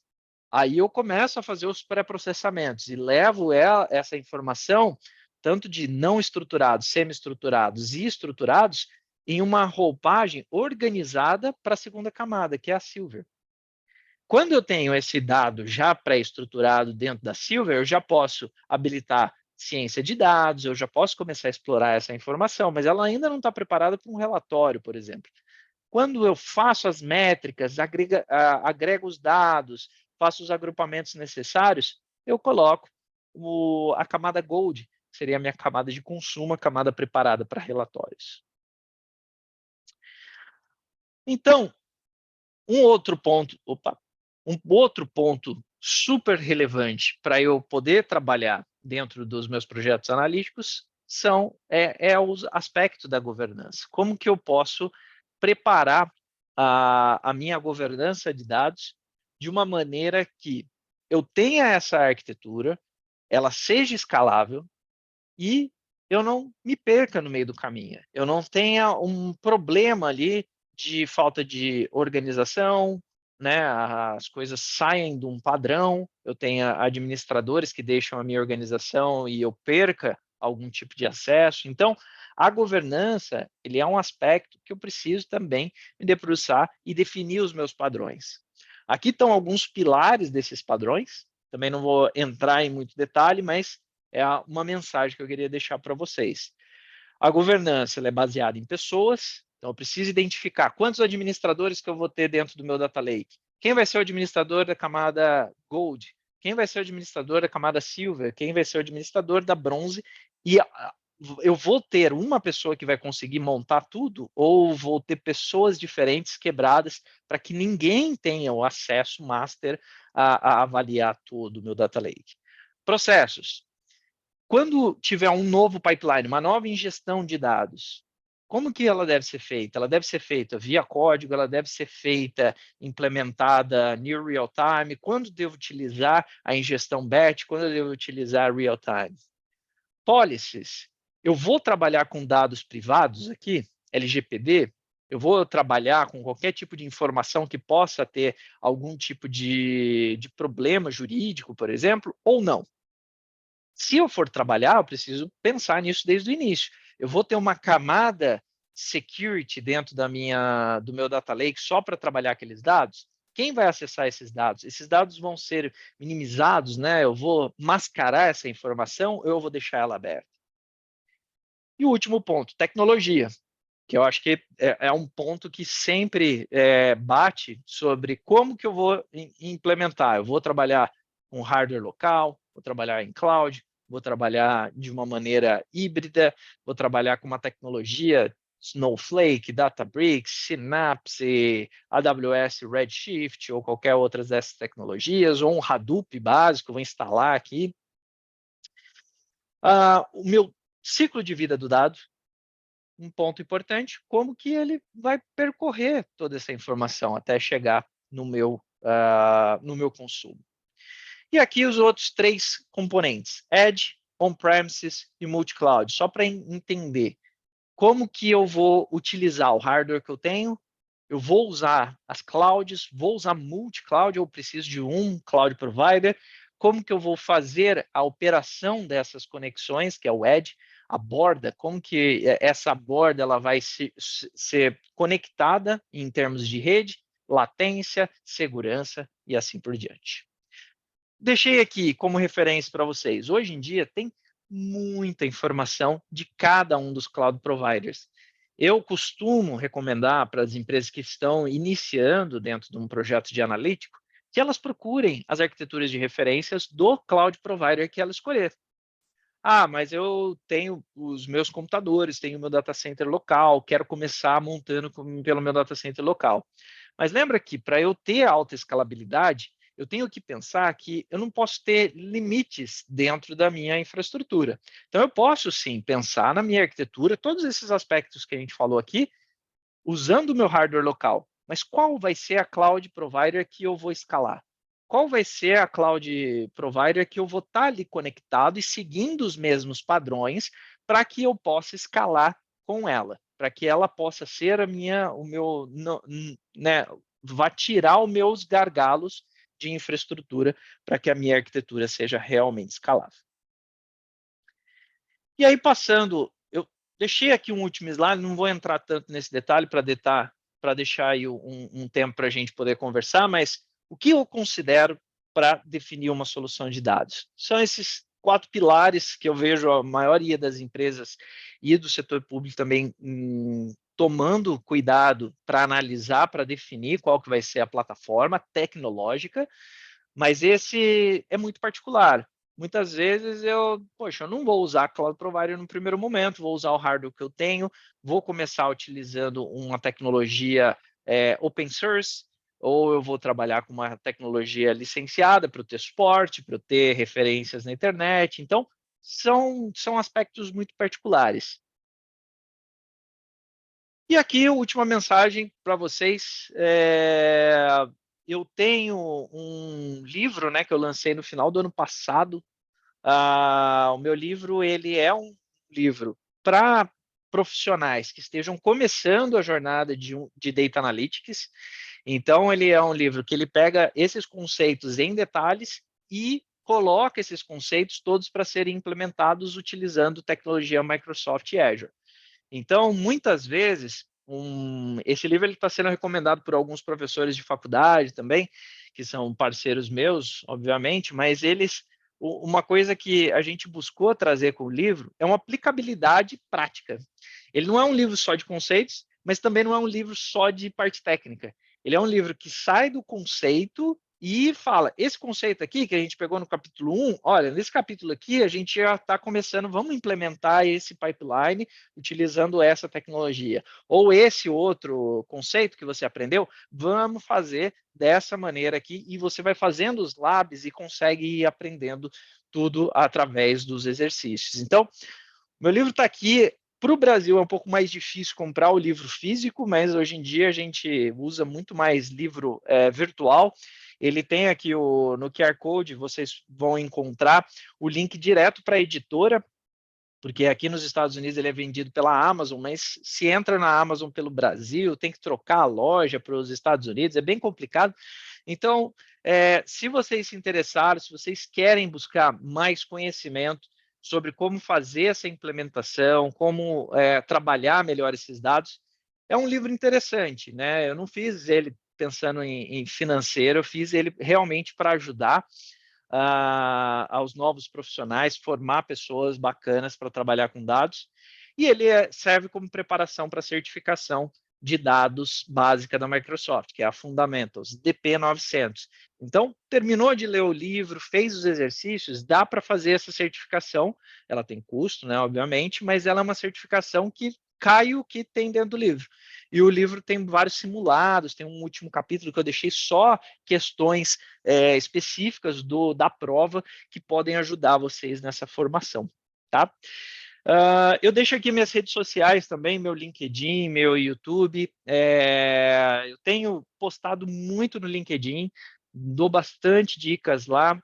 Aí eu começo a fazer os pré-processamentos e levo essa informação, tanto de não estruturados, semi-estruturados e estruturados, em uma roupagem organizada para a segunda camada, que é a Silver. Quando eu tenho esse dado já pré-estruturado dentro da Silver, eu já posso habilitar ciência de dados, eu já posso começar a explorar essa informação, mas ela ainda não está preparada para um relatório, por exemplo. Quando eu faço as métricas, agrego os dados, faço os agrupamentos necessários, eu coloco a camada Gold, que seria a minha camada de consumo, a camada preparada para relatórios. Então, um outro ponto super relevante para eu poder trabalhar dentro dos meus projetos analíticos é o aspecto da governança. Como que eu posso preparar a minha governança de dados de uma maneira que eu tenha essa arquitetura, ela seja escalável e eu não me perca no meio do caminho. Eu não tenha um problema ali de falta de organização, né? As coisas saem de um padrão, eu tenha administradores que deixam a minha organização e eu perca algum tipo de acesso. Então, a governança, ele é um aspecto que eu preciso também me debruçar e definir os meus padrões. Aqui estão alguns pilares desses padrões, também não vou entrar em muito detalhe, mas é uma mensagem que eu queria deixar para vocês. A governança ela é baseada em pessoas, então eu preciso identificar quantos administradores que eu vou ter dentro do meu data lake. Quem vai ser o administrador da camada Gold? Quem vai ser o administrador da camada Silver? Quem vai ser o administrador da Bronze? E eu vou ter uma pessoa que vai conseguir montar tudo ou vou ter pessoas diferentes quebradas para que ninguém tenha o acesso master a avaliar todo o meu data lake? Processos. Quando tiver um novo pipeline, uma nova ingestão de dados, como que ela deve ser feita? Ela deve ser feita via código, ela deve ser feita, implementada near real time, quando devo utilizar a ingestão batch, quando eu devo utilizar real time. Policies. Eu vou trabalhar com dados privados aqui, LGPD, eu vou trabalhar com qualquer tipo de informação que possa ter algum tipo de problema jurídico, por exemplo, ou não. Se eu for trabalhar, eu preciso pensar nisso desde o início. Eu vou ter uma camada security dentro do meu data lake só para trabalhar aqueles dados? Quem vai acessar esses dados? Esses dados vão ser minimizados, né? Eu vou mascarar essa informação ou eu vou deixar ela aberta? E o último ponto, tecnologia, que eu acho que é um ponto que sempre bate sobre como que eu vou implementar. Eu vou trabalhar com hardware local, vou trabalhar em cloud, vou trabalhar de uma maneira híbrida, vou trabalhar com uma tecnologia Snowflake, Databricks, Synapse, AWS Redshift ou qualquer outra dessas tecnologias, ou um Hadoop básico, vou instalar aqui. O meu ciclo de vida do dado, um ponto importante, como que ele vai percorrer toda essa informação até chegar no meu consumo. E aqui os outros 3 componentes, Edge, On-Premises e Multi-Cloud, só para entender como que eu vou utilizar o hardware que eu tenho, eu vou usar as clouds, vou usar multi-cloud, eu preciso de um cloud provider, como que eu vou fazer a operação dessas conexões, que é o Edge, a borda, como que essa borda ela vai ser conectada em termos de rede, latência, segurança e assim por diante. Deixei aqui como referência para vocês. Hoje em dia tem muita informação de cada um dos cloud providers. Eu costumo recomendar para as empresas que estão iniciando dentro de um projeto de analítico que elas procurem as arquiteturas de referências do cloud provider que ela escolher. Mas eu tenho os meus computadores, tenho o meu data center local, quero começar montando pelo meu data center local. Mas lembra que para eu ter alta escalabilidade, eu tenho que pensar que eu não posso ter limites dentro da minha infraestrutura. Então, eu posso, sim, pensar na minha arquitetura, todos esses aspectos que a gente falou aqui, usando o meu hardware local. Mas qual vai ser a cloud provider que eu vou escalar? Qual vai ser a cloud provider que eu vou estar ali conectado e seguindo os mesmos padrões para que eu possa escalar com ela, para que ela possa ser vá tirar os meus gargalos de infraestrutura para que a minha arquitetura seja realmente escalável. E aí, passando, eu deixei aqui um último slide, não vou entrar tanto nesse detalhe para deixar aí um tempo para a gente poder conversar, mas o que eu considero para definir uma solução de dados? São esses 4 pilares que eu vejo a maioria das empresas e do setor público também tomando cuidado para analisar, para definir qual que vai ser a plataforma tecnológica, mas esse é muito particular. Muitas vezes eu não vou usar Cloud Provider no primeiro momento, vou usar o hardware que eu tenho, vou começar utilizando uma tecnologia open source, ou eu vou trabalhar com uma tecnologia licenciada para eu ter suporte, para eu ter referências na internet. Então, são aspectos muito particulares. E aqui, a última mensagem para vocês. Eu tenho um livro, né, que eu lancei no final do ano passado. O meu livro ele é um livro para profissionais que estejam começando a jornada de Data Analytics. Então, ele é um livro que ele pega esses conceitos em detalhes e coloca esses conceitos todos para serem implementados utilizando tecnologia Microsoft Azure. Então, muitas vezes, esse livro está sendo recomendado por alguns professores de faculdade também, que são parceiros meus, obviamente, mas uma coisa que a gente buscou trazer com o livro é uma aplicabilidade prática. Ele não é um livro só de conceitos, mas também não é um livro só de parte técnica. Ele é um livro que sai do conceito e fala, esse conceito aqui que a gente pegou no capítulo 1, olha, nesse capítulo aqui a gente já está começando, vamos implementar esse pipeline utilizando essa tecnologia. Ou esse outro conceito que você aprendeu, vamos fazer dessa maneira aqui, e você vai fazendo os labs e consegue ir aprendendo tudo através dos exercícios. Então, meu livro está aqui. Para o Brasil é um pouco mais difícil comprar o livro físico, mas hoje em dia a gente usa muito mais livro virtual. Ele tem aqui no QR Code, vocês vão encontrar o link direto para a editora, porque aqui nos Estados Unidos ele é vendido pela Amazon, mas se entra na Amazon pelo Brasil, tem que trocar a loja para os Estados Unidos, é bem complicado. Então, se vocês se interessaram, se vocês querem buscar mais conhecimento sobre como fazer essa implementação, como trabalhar melhor esses dados, é um livro interessante, né? Eu não fiz ele pensando em financeiro, eu fiz ele realmente para ajudar aos novos profissionais, formar pessoas bacanas para trabalhar com dados, e ele serve como preparação para a certificação de dados básica da Microsoft, que é a Fundamentals, DP900. Então, terminou de ler o livro, fez os exercícios, dá para fazer essa certificação, ela tem custo, né, obviamente, mas ela é uma certificação que cai o que tem dentro do livro. E o livro tem vários simulados, tem um último capítulo que eu deixei só questões específicas da prova que podem ajudar vocês nessa formação, tá? Eu deixo aqui minhas redes sociais também, meu LinkedIn, meu YouTube. Eu tenho postado muito no LinkedIn, dou bastante dicas lá.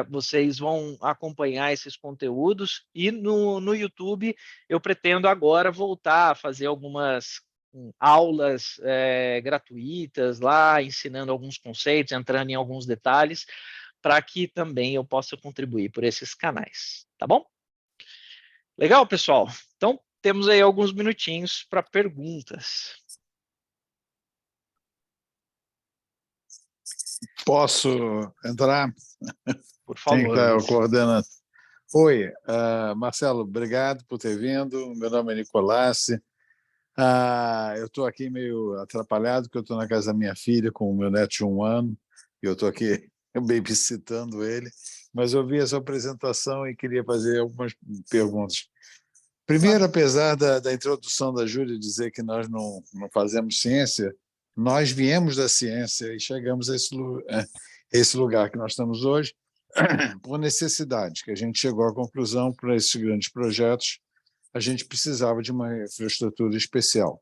Vocês vão acompanhar esses conteúdos. E no YouTube eu pretendo agora voltar a fazer algumas aulas gratuitas lá, ensinando alguns conceitos, entrando em alguns detalhes, para que também eu possa contribuir por esses canais, tá bom? Legal, pessoal? Então, temos aí alguns minutinhos para perguntas. Posso entrar? Por favor. Quem está coordenando? Oi, Marcelo, obrigado por ter vindo. Meu nome é Nicolassi. Eu estou aqui meio atrapalhado, porque eu estou na casa da minha filha com o meu neto de 1 ano, e eu estou aqui babysitando ele, mas eu vi a sua apresentação e queria fazer algumas perguntas. Primeiro, apesar da introdução da Júlia dizer que nós não fazemos ciência, nós viemos da ciência e chegamos a esse lugar que nós estamos hoje por necessidade, que a gente chegou à conclusão, para esses grandes projetos, a gente precisava de uma infraestrutura especial.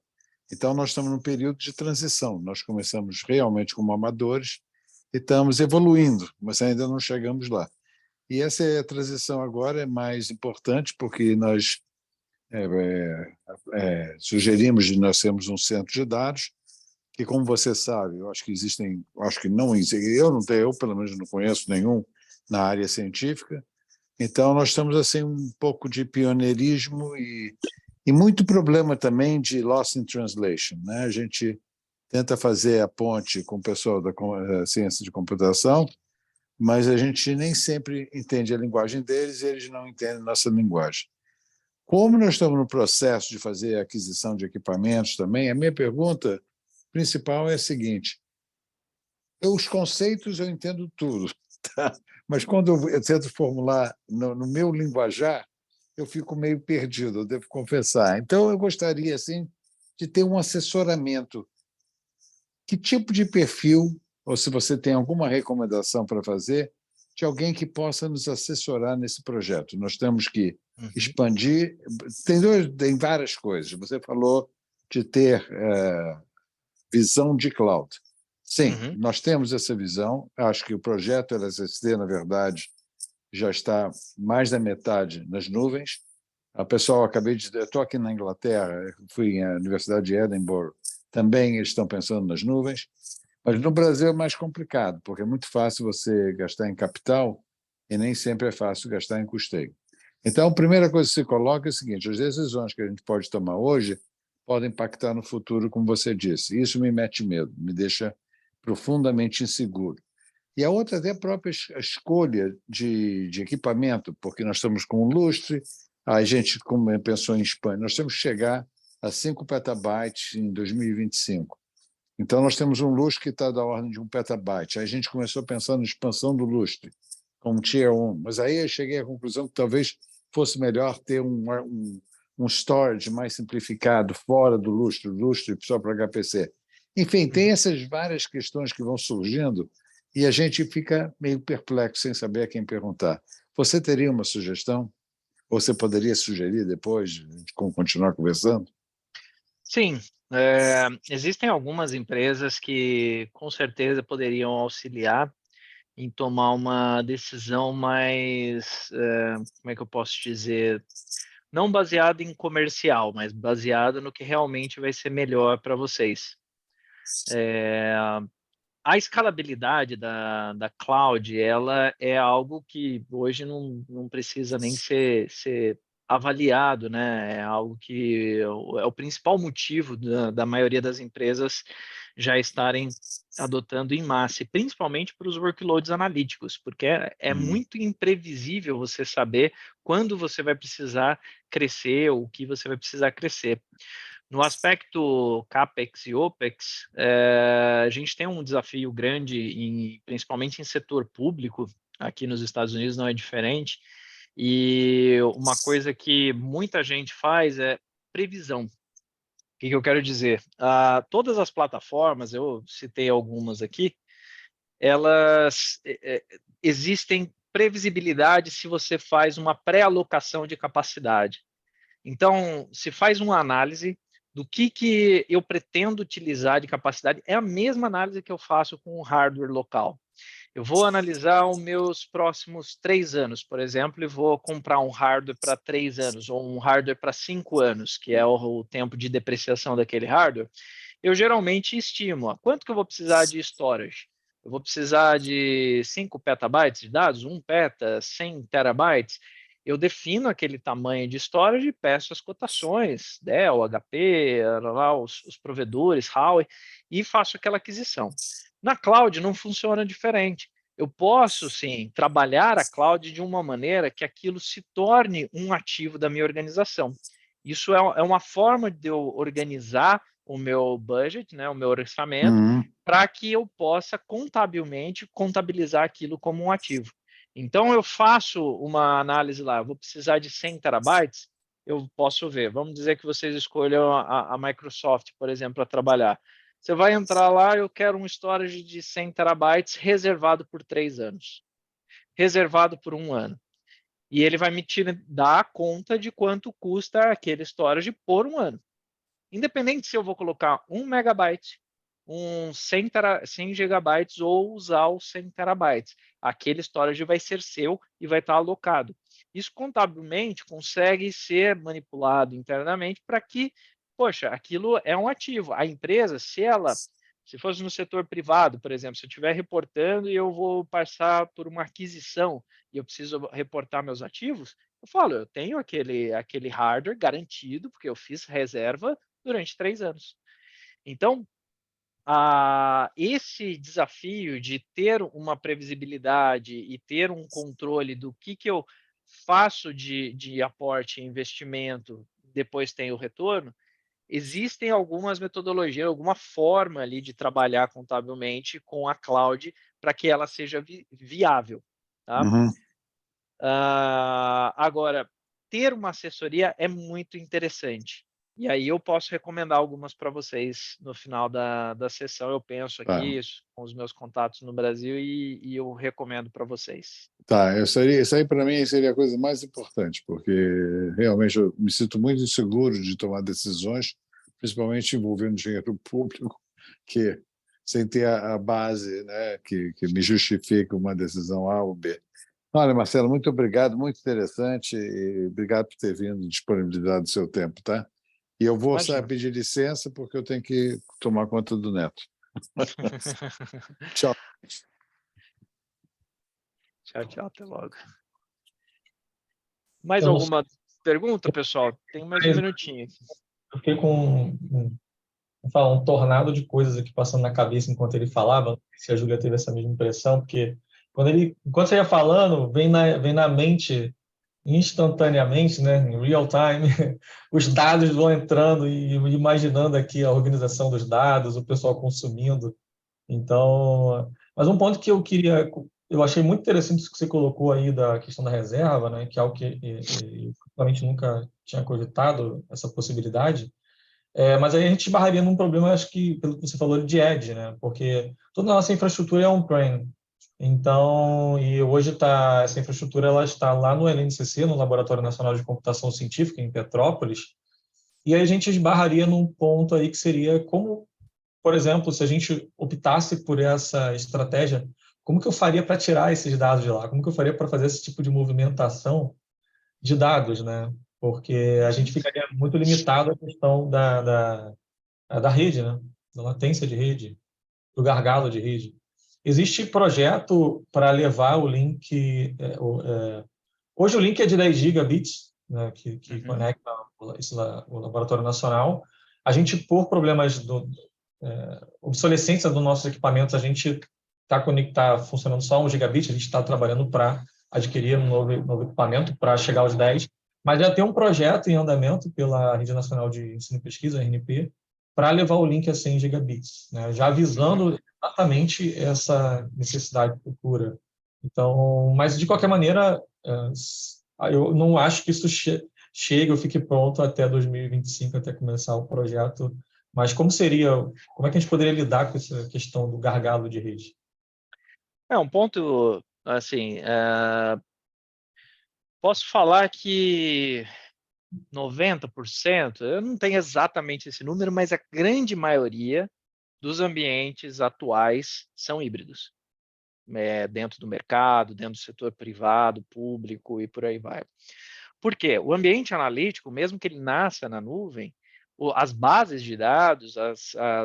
Então, nós estamos num período de transição. Nós começamos realmente como amadores e estamos evoluindo, mas ainda não chegamos lá. E essa transição agora é mais importante porque nós sugerimos de nós termos um centro de dados que, como você sabe, eu acho que existem, acho que não existem, eu pelo menos não conheço nenhum na área científica. Então nós estamos assim um pouco de pioneirismo e muito problema também de loss in translation, né? A gente tenta fazer a ponte com o pessoal da ciência de computação, mas a gente nem sempre entende a linguagem deles e eles não entendem a nossa linguagem. Como nós estamos no processo de fazer a aquisição de equipamentos também, a minha pergunta principal é a seguinte: os conceitos eu entendo tudo, tá? Mas quando eu tento formular no meu linguajar, eu fico meio perdido, eu devo confessar. Então, eu gostaria assim, de ter um assessoramento. Que tipo de perfil, ou se você tem alguma recomendação para fazer, de alguém que possa nos assessorar nesse projeto? Nós temos que expandir. Tem várias coisas. Você falou de ter visão de cloud. Sim, nós temos essa visão. Acho que o projeto LSST, na verdade, já está mais da metade nas nuvens. Pessoal, eu estou aqui na Inglaterra, fui à Universidade de Edinburgh, também eles estão pensando nas nuvens, mas no Brasil é mais complicado, porque é muito fácil você gastar em capital e nem sempre é fácil gastar em custeio. Então, a primeira coisa que se coloca é o seguinte: as decisões que a gente pode tomar hoje podem impactar no futuro, como você disse. Isso me mete medo, me deixa profundamente inseguro. E a outra até a própria escolha de equipamento, porque nós estamos com um lustre, a gente, como pensou em Espanha, nós temos que chegar a 5 petabytes em 2025. Então, nós temos um lustre que está da ordem de 1 petabyte. Aí a gente começou pensando na expansão do lustre, como Tier 1. Mas aí eu cheguei à conclusão que talvez fosse melhor ter um storage mais simplificado fora do lustre só para HPC. Enfim, tem essas várias questões que vão surgindo e a gente fica meio perplexo sem saber a quem perguntar. Você teria uma sugestão? Ou você poderia sugerir depois de continuar conversando? Sim, existem algumas empresas que com certeza poderiam auxiliar em tomar uma decisão mais, como é que eu posso dizer, não baseada em comercial, mas baseada no que realmente vai ser melhor para vocês. A escalabilidade da cloud, ela é algo que hoje não precisa nem ser avaliado, né? É algo que é o principal motivo da maioria das empresas já estarem adotando em massa, principalmente para os workloads analíticos, porque é muito imprevisível você saber quando você vai precisar crescer, ou o que você vai precisar crescer. No aspecto CAPEX e OPEX, a gente tem um desafio grande, principalmente em setor público, aqui nos Estados Unidos não é diferente, e uma coisa que muita gente faz é previsão. O que eu quero dizer? Todas as plataformas, eu citei algumas aqui, elas existem previsibilidade se você faz uma pré-alocação de capacidade. Então, se faz uma análise do que eu pretendo utilizar de capacidade, é a mesma análise que eu faço com o hardware local. Eu vou analisar os meus próximos 3 anos, por exemplo, e vou comprar um hardware para 3 anos, ou um hardware para 5 anos, que é o tempo de depreciação daquele hardware. Eu geralmente estimo quanto que eu vou precisar de storage. Eu vou precisar de 5 petabytes de dados, 1 peta, 100 terabytes. Eu defino aquele tamanho de storage e peço as cotações, Dell, HP, os provedores, Huawei, e faço aquela aquisição. Na cloud não funciona diferente. Eu posso, sim, trabalhar a cloud de uma maneira que aquilo se torne um ativo da minha organização. Isso é uma forma de eu organizar o meu budget, né, o meu orçamento, para que eu possa contabilmente contabilizar aquilo como um ativo. Então, eu faço uma análise lá, eu vou precisar de 100 terabytes, eu posso ver. Vamos dizer que vocês escolham a Microsoft, por exemplo, para trabalhar. Você vai entrar lá, eu quero um storage de 100 terabytes reservado por 3 anos, reservado por 1 ano. E ele vai me dar a conta de quanto custa aquele storage por 1 ano. Independente se eu vou colocar 1 megabyte, um 100 gigabytes ou usar os 100 terabytes. Aquele storage vai ser seu e vai estar alocado. Isso contabilmente consegue ser manipulado internamente para que, poxa, aquilo é um ativo. A empresa, se fosse no setor privado, por exemplo, se eu estiver reportando e eu vou passar por uma aquisição e eu preciso reportar meus ativos, eu falo, eu tenho aquele hardware garantido, porque eu fiz reserva durante 3 anos. Então, esse desafio de ter uma previsibilidade e ter um controle do que eu faço de aporte e investimento, depois tem o retorno, existem algumas metodologias, alguma forma ali de trabalhar contabilmente com a cloud para que ela seja viável. Tá? Uhum. Agora, ter uma assessoria é muito interessante. E aí eu posso recomendar algumas para vocês no final da sessão. Eu penso Tá. aqui com os meus contatos no Brasil e eu recomendo para vocês. Tá, isso aí para mim seria a coisa mais importante, porque realmente eu me sinto muito inseguro de tomar decisões, principalmente envolvendo dinheiro público, que sem ter a base, né, que me justifique uma decisão A ou B. Olha, Marcelo, muito obrigado, muito interessante, e obrigado por ter vindo, disponibilizado o seu tempo, tá? E eu vou Imagina. pedir licença, porque eu tenho que tomar conta do neto. Tchau. Tchau, tchau, até logo. Mais Eu não alguma pergunta, pessoal? Tem mais um minutinho. Eu fiquei com um tornado de coisas aqui passando na cabeça enquanto ele falava, se a Júlia teve essa mesma impressão, porque enquanto você ia falando, vem na mente instantaneamente, né, em real time, os dados vão entrando e imaginando aqui a organização dos dados, o pessoal consumindo. Então, mas um ponto que eu achei muito interessante isso que você colocou aí da questão da reserva, né, que é algo que eu realmente nunca tinha cogitado essa possibilidade. Mas aí a gente esbarraria num problema, acho que, pelo que você falou, de edge, né? Porque toda a nossa infraestrutura é on-prem. Então, e hoje essa infraestrutura ela está lá no LNCC, no Laboratório Nacional de Computação Científica, em Petrópolis, e aí a gente esbarraria num ponto aí que seria como, por exemplo, se a gente optasse por essa estratégia, como que eu faria para tirar esses dados de lá? Como que eu faria para fazer esse tipo de movimentação de dados, né? Porque a gente ficaria muito limitado à questão da rede, né? Da latência de rede, do gargalo de rede. Existe projeto para levar o link... hoje o link é de 10 gigabits, né? Que conecta o Laboratório Nacional. A gente, por problemas obsolescência dos nossos equipamentos, a gente está funcionando só 1 gigabit, a gente está trabalhando para adquirir um novo equipamento para chegar aos 10, mas já tem um projeto em andamento pela Rede Nacional de Ensino e Pesquisa, RNP, para levar o link a 100 gigabits, né? Já avisando exatamente essa necessidade futura. Então, mas de qualquer maneira, eu não acho que isso chegue ou fique pronto até 2025, até começar o projeto. Mas como é que a gente poderia lidar com essa questão do gargalo de rede? Um ponto, assim, posso falar que 90%, eu não tenho exatamente esse número, mas a grande maioria dos ambientes atuais são híbridos. Dentro do mercado, dentro do setor privado, público e por aí vai. Por quê? O ambiente analítico, mesmo que ele nasça na nuvem, as bases de dados,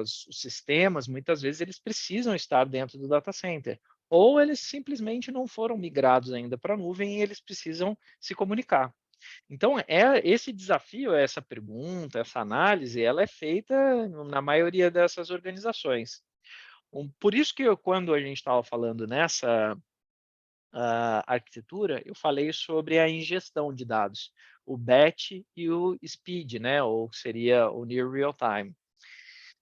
os sistemas, muitas vezes eles precisam estar dentro do data center. Ou eles simplesmente não foram migrados ainda para a nuvem e eles precisam se comunicar. Então, esse desafio, essa pergunta, essa análise, ela é feita na maioria dessas organizações. Por isso que quando a gente estava falando nessa arquitetura, eu falei sobre a ingestão de dados, o batch e o speed, né? Ou seria o near real time.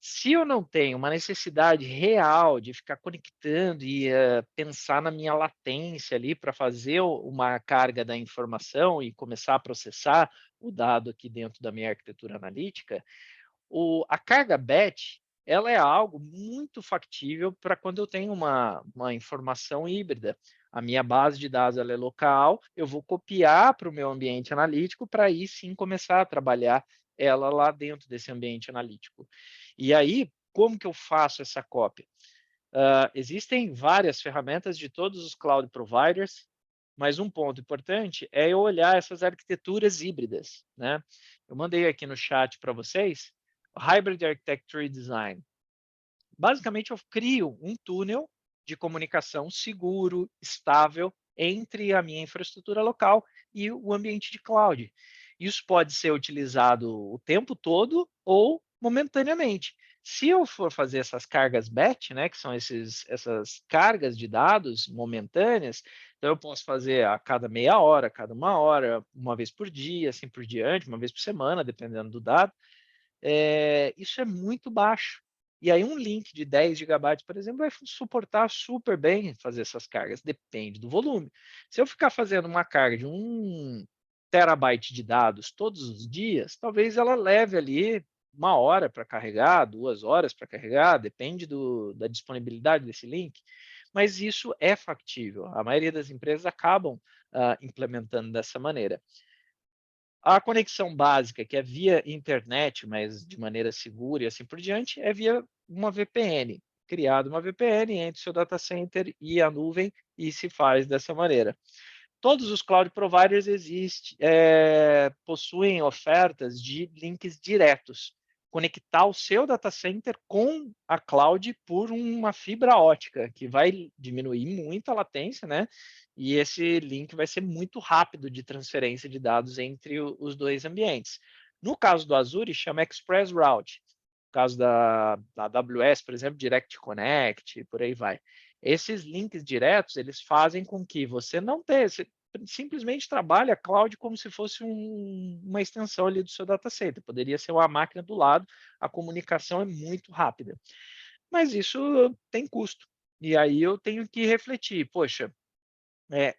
Se eu não tenho uma necessidade real de ficar conectando e pensar na minha latência ali para fazer uma carga da informação e começar a processar o dado aqui dentro da minha arquitetura analítica, a carga batch ela é algo muito factível para quando eu tenho uma informação híbrida. A minha base de dados ela é local, eu vou copiar para o meu ambiente analítico para aí sim começar a trabalhar ela lá dentro desse ambiente analítico. E aí, como que eu faço essa cópia? Existem várias ferramentas de todos os cloud providers, mas um ponto importante é eu olhar essas arquiteturas híbridas, né? Eu mandei aqui no chat para vocês o Hybrid Architecture Design. Basicamente, eu crio um túnel de comunicação seguro, estável, entre a minha infraestrutura local e o ambiente de cloud. Isso pode ser utilizado o tempo todo ou momentaneamente. Se eu for fazer essas cargas batch, né, que são essas cargas de dados momentâneas, então eu posso fazer a cada meia hora, a cada uma hora, uma vez por dia, assim por diante, uma vez por semana, dependendo do dado. Isso é muito baixo. E aí um link de 10 gigabytes, por exemplo, vai suportar super bem fazer essas cargas. Depende do volume. Se eu ficar fazendo uma carga de 1 terabyte de dados todos os dias, talvez ela leve ali 1 hora para carregar, 2 horas para carregar, depende da disponibilidade desse link. Mas isso é factível. A maioria das empresas acabam implementando dessa maneira. A conexão básica, que é via internet, mas de maneira segura e assim por diante, é via uma VPN. Criada uma VPN entre o seu data center e a nuvem e se faz dessa maneira. Todos os cloud providers possuem ofertas de links diretos. Conectar o seu data center com a cloud por uma fibra ótica, que vai diminuir muito a latência, né? E esse link vai ser muito rápido de transferência de dados entre os dois ambientes. No caso do Azure, chama Express Route. No caso da AWS, por exemplo, Direct Connect, por aí vai. Esses links diretos, eles fazem com que você não tenha, você simplesmente trabalhe a cloud como se fosse uma extensão ali do seu data center. Poderia ser uma máquina do lado, a comunicação é muito rápida. Mas isso tem custo. E aí eu tenho que refletir, poxa,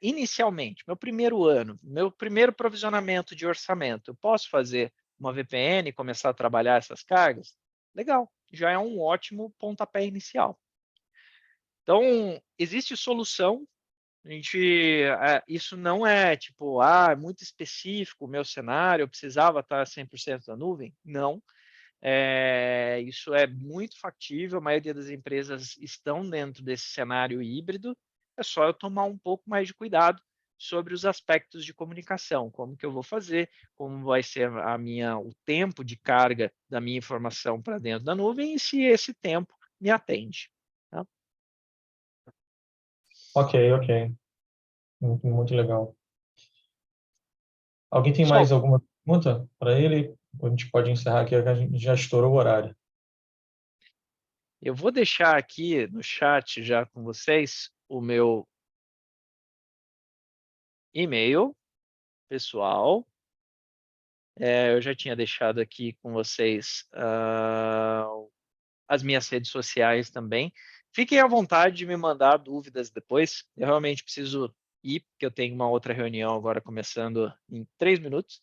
inicialmente, meu primeiro ano, meu primeiro provisionamento de orçamento, eu posso fazer uma VPN e começar a trabalhar essas cargas? Legal, já é um ótimo pontapé inicial. Então, existe solução. Isso não é tipo, muito específico o meu cenário, eu precisava estar 100% na nuvem. Não. Isso é muito factível, a maioria das empresas estão dentro desse cenário híbrido, é só eu tomar um pouco mais de cuidado sobre os aspectos de comunicação, como que eu vou fazer, como vai ser o tempo de carga da minha informação para dentro da nuvem e se esse tempo me atende. Tá? Ok. Muito legal. Alguém tem mais Pessoal, alguma pergunta para ele? A gente pode encerrar aqui, a gente já estourou o horário. eu vou deixar aqui no chat já com vocês o meu e-mail pessoal. Eu já tinha deixado aqui com vocês as minhas redes sociais também. Fiquem à vontade de me mandar dúvidas depois. Eu realmente preciso ir, porque eu tenho uma outra reunião agora começando em 3 minutos.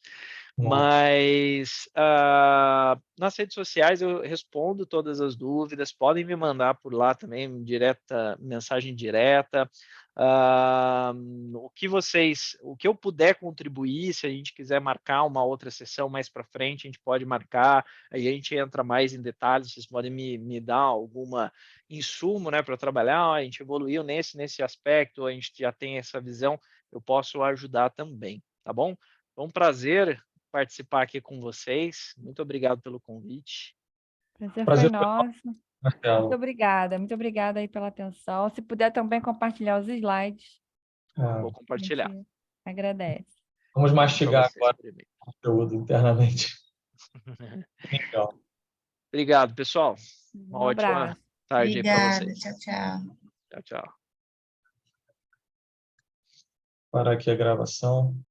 Nossa. Mas nas redes sociais eu respondo todas as dúvidas, podem me mandar por lá também, mensagem direta. O que eu puder contribuir, se a gente quiser marcar uma outra sessão mais para frente, a gente pode marcar, aí a gente entra mais em detalhes, vocês podem me dar alguma insumo, né, para trabalhar, a gente evoluiu nesse aspecto, a gente já tem essa visão, eu posso ajudar também, tá bom? Foi um prazer participar aqui com vocês. Muito obrigado pelo convite. Prazer foi Prazer foi nosso. Muito Marcelo. muito obrigada aí pela atenção. Se puder também compartilhar os slides, Vou a compartilhar. gente agradece. Vamos Para mastigar vocês agora primeiro. o conteúdo internamente. Legal. Obrigado, pessoal. Uma Um ótima abraço. tarde aí para Obrigada, vocês. tchau, tchau. Tchau, tchau. Parar aqui a gravação.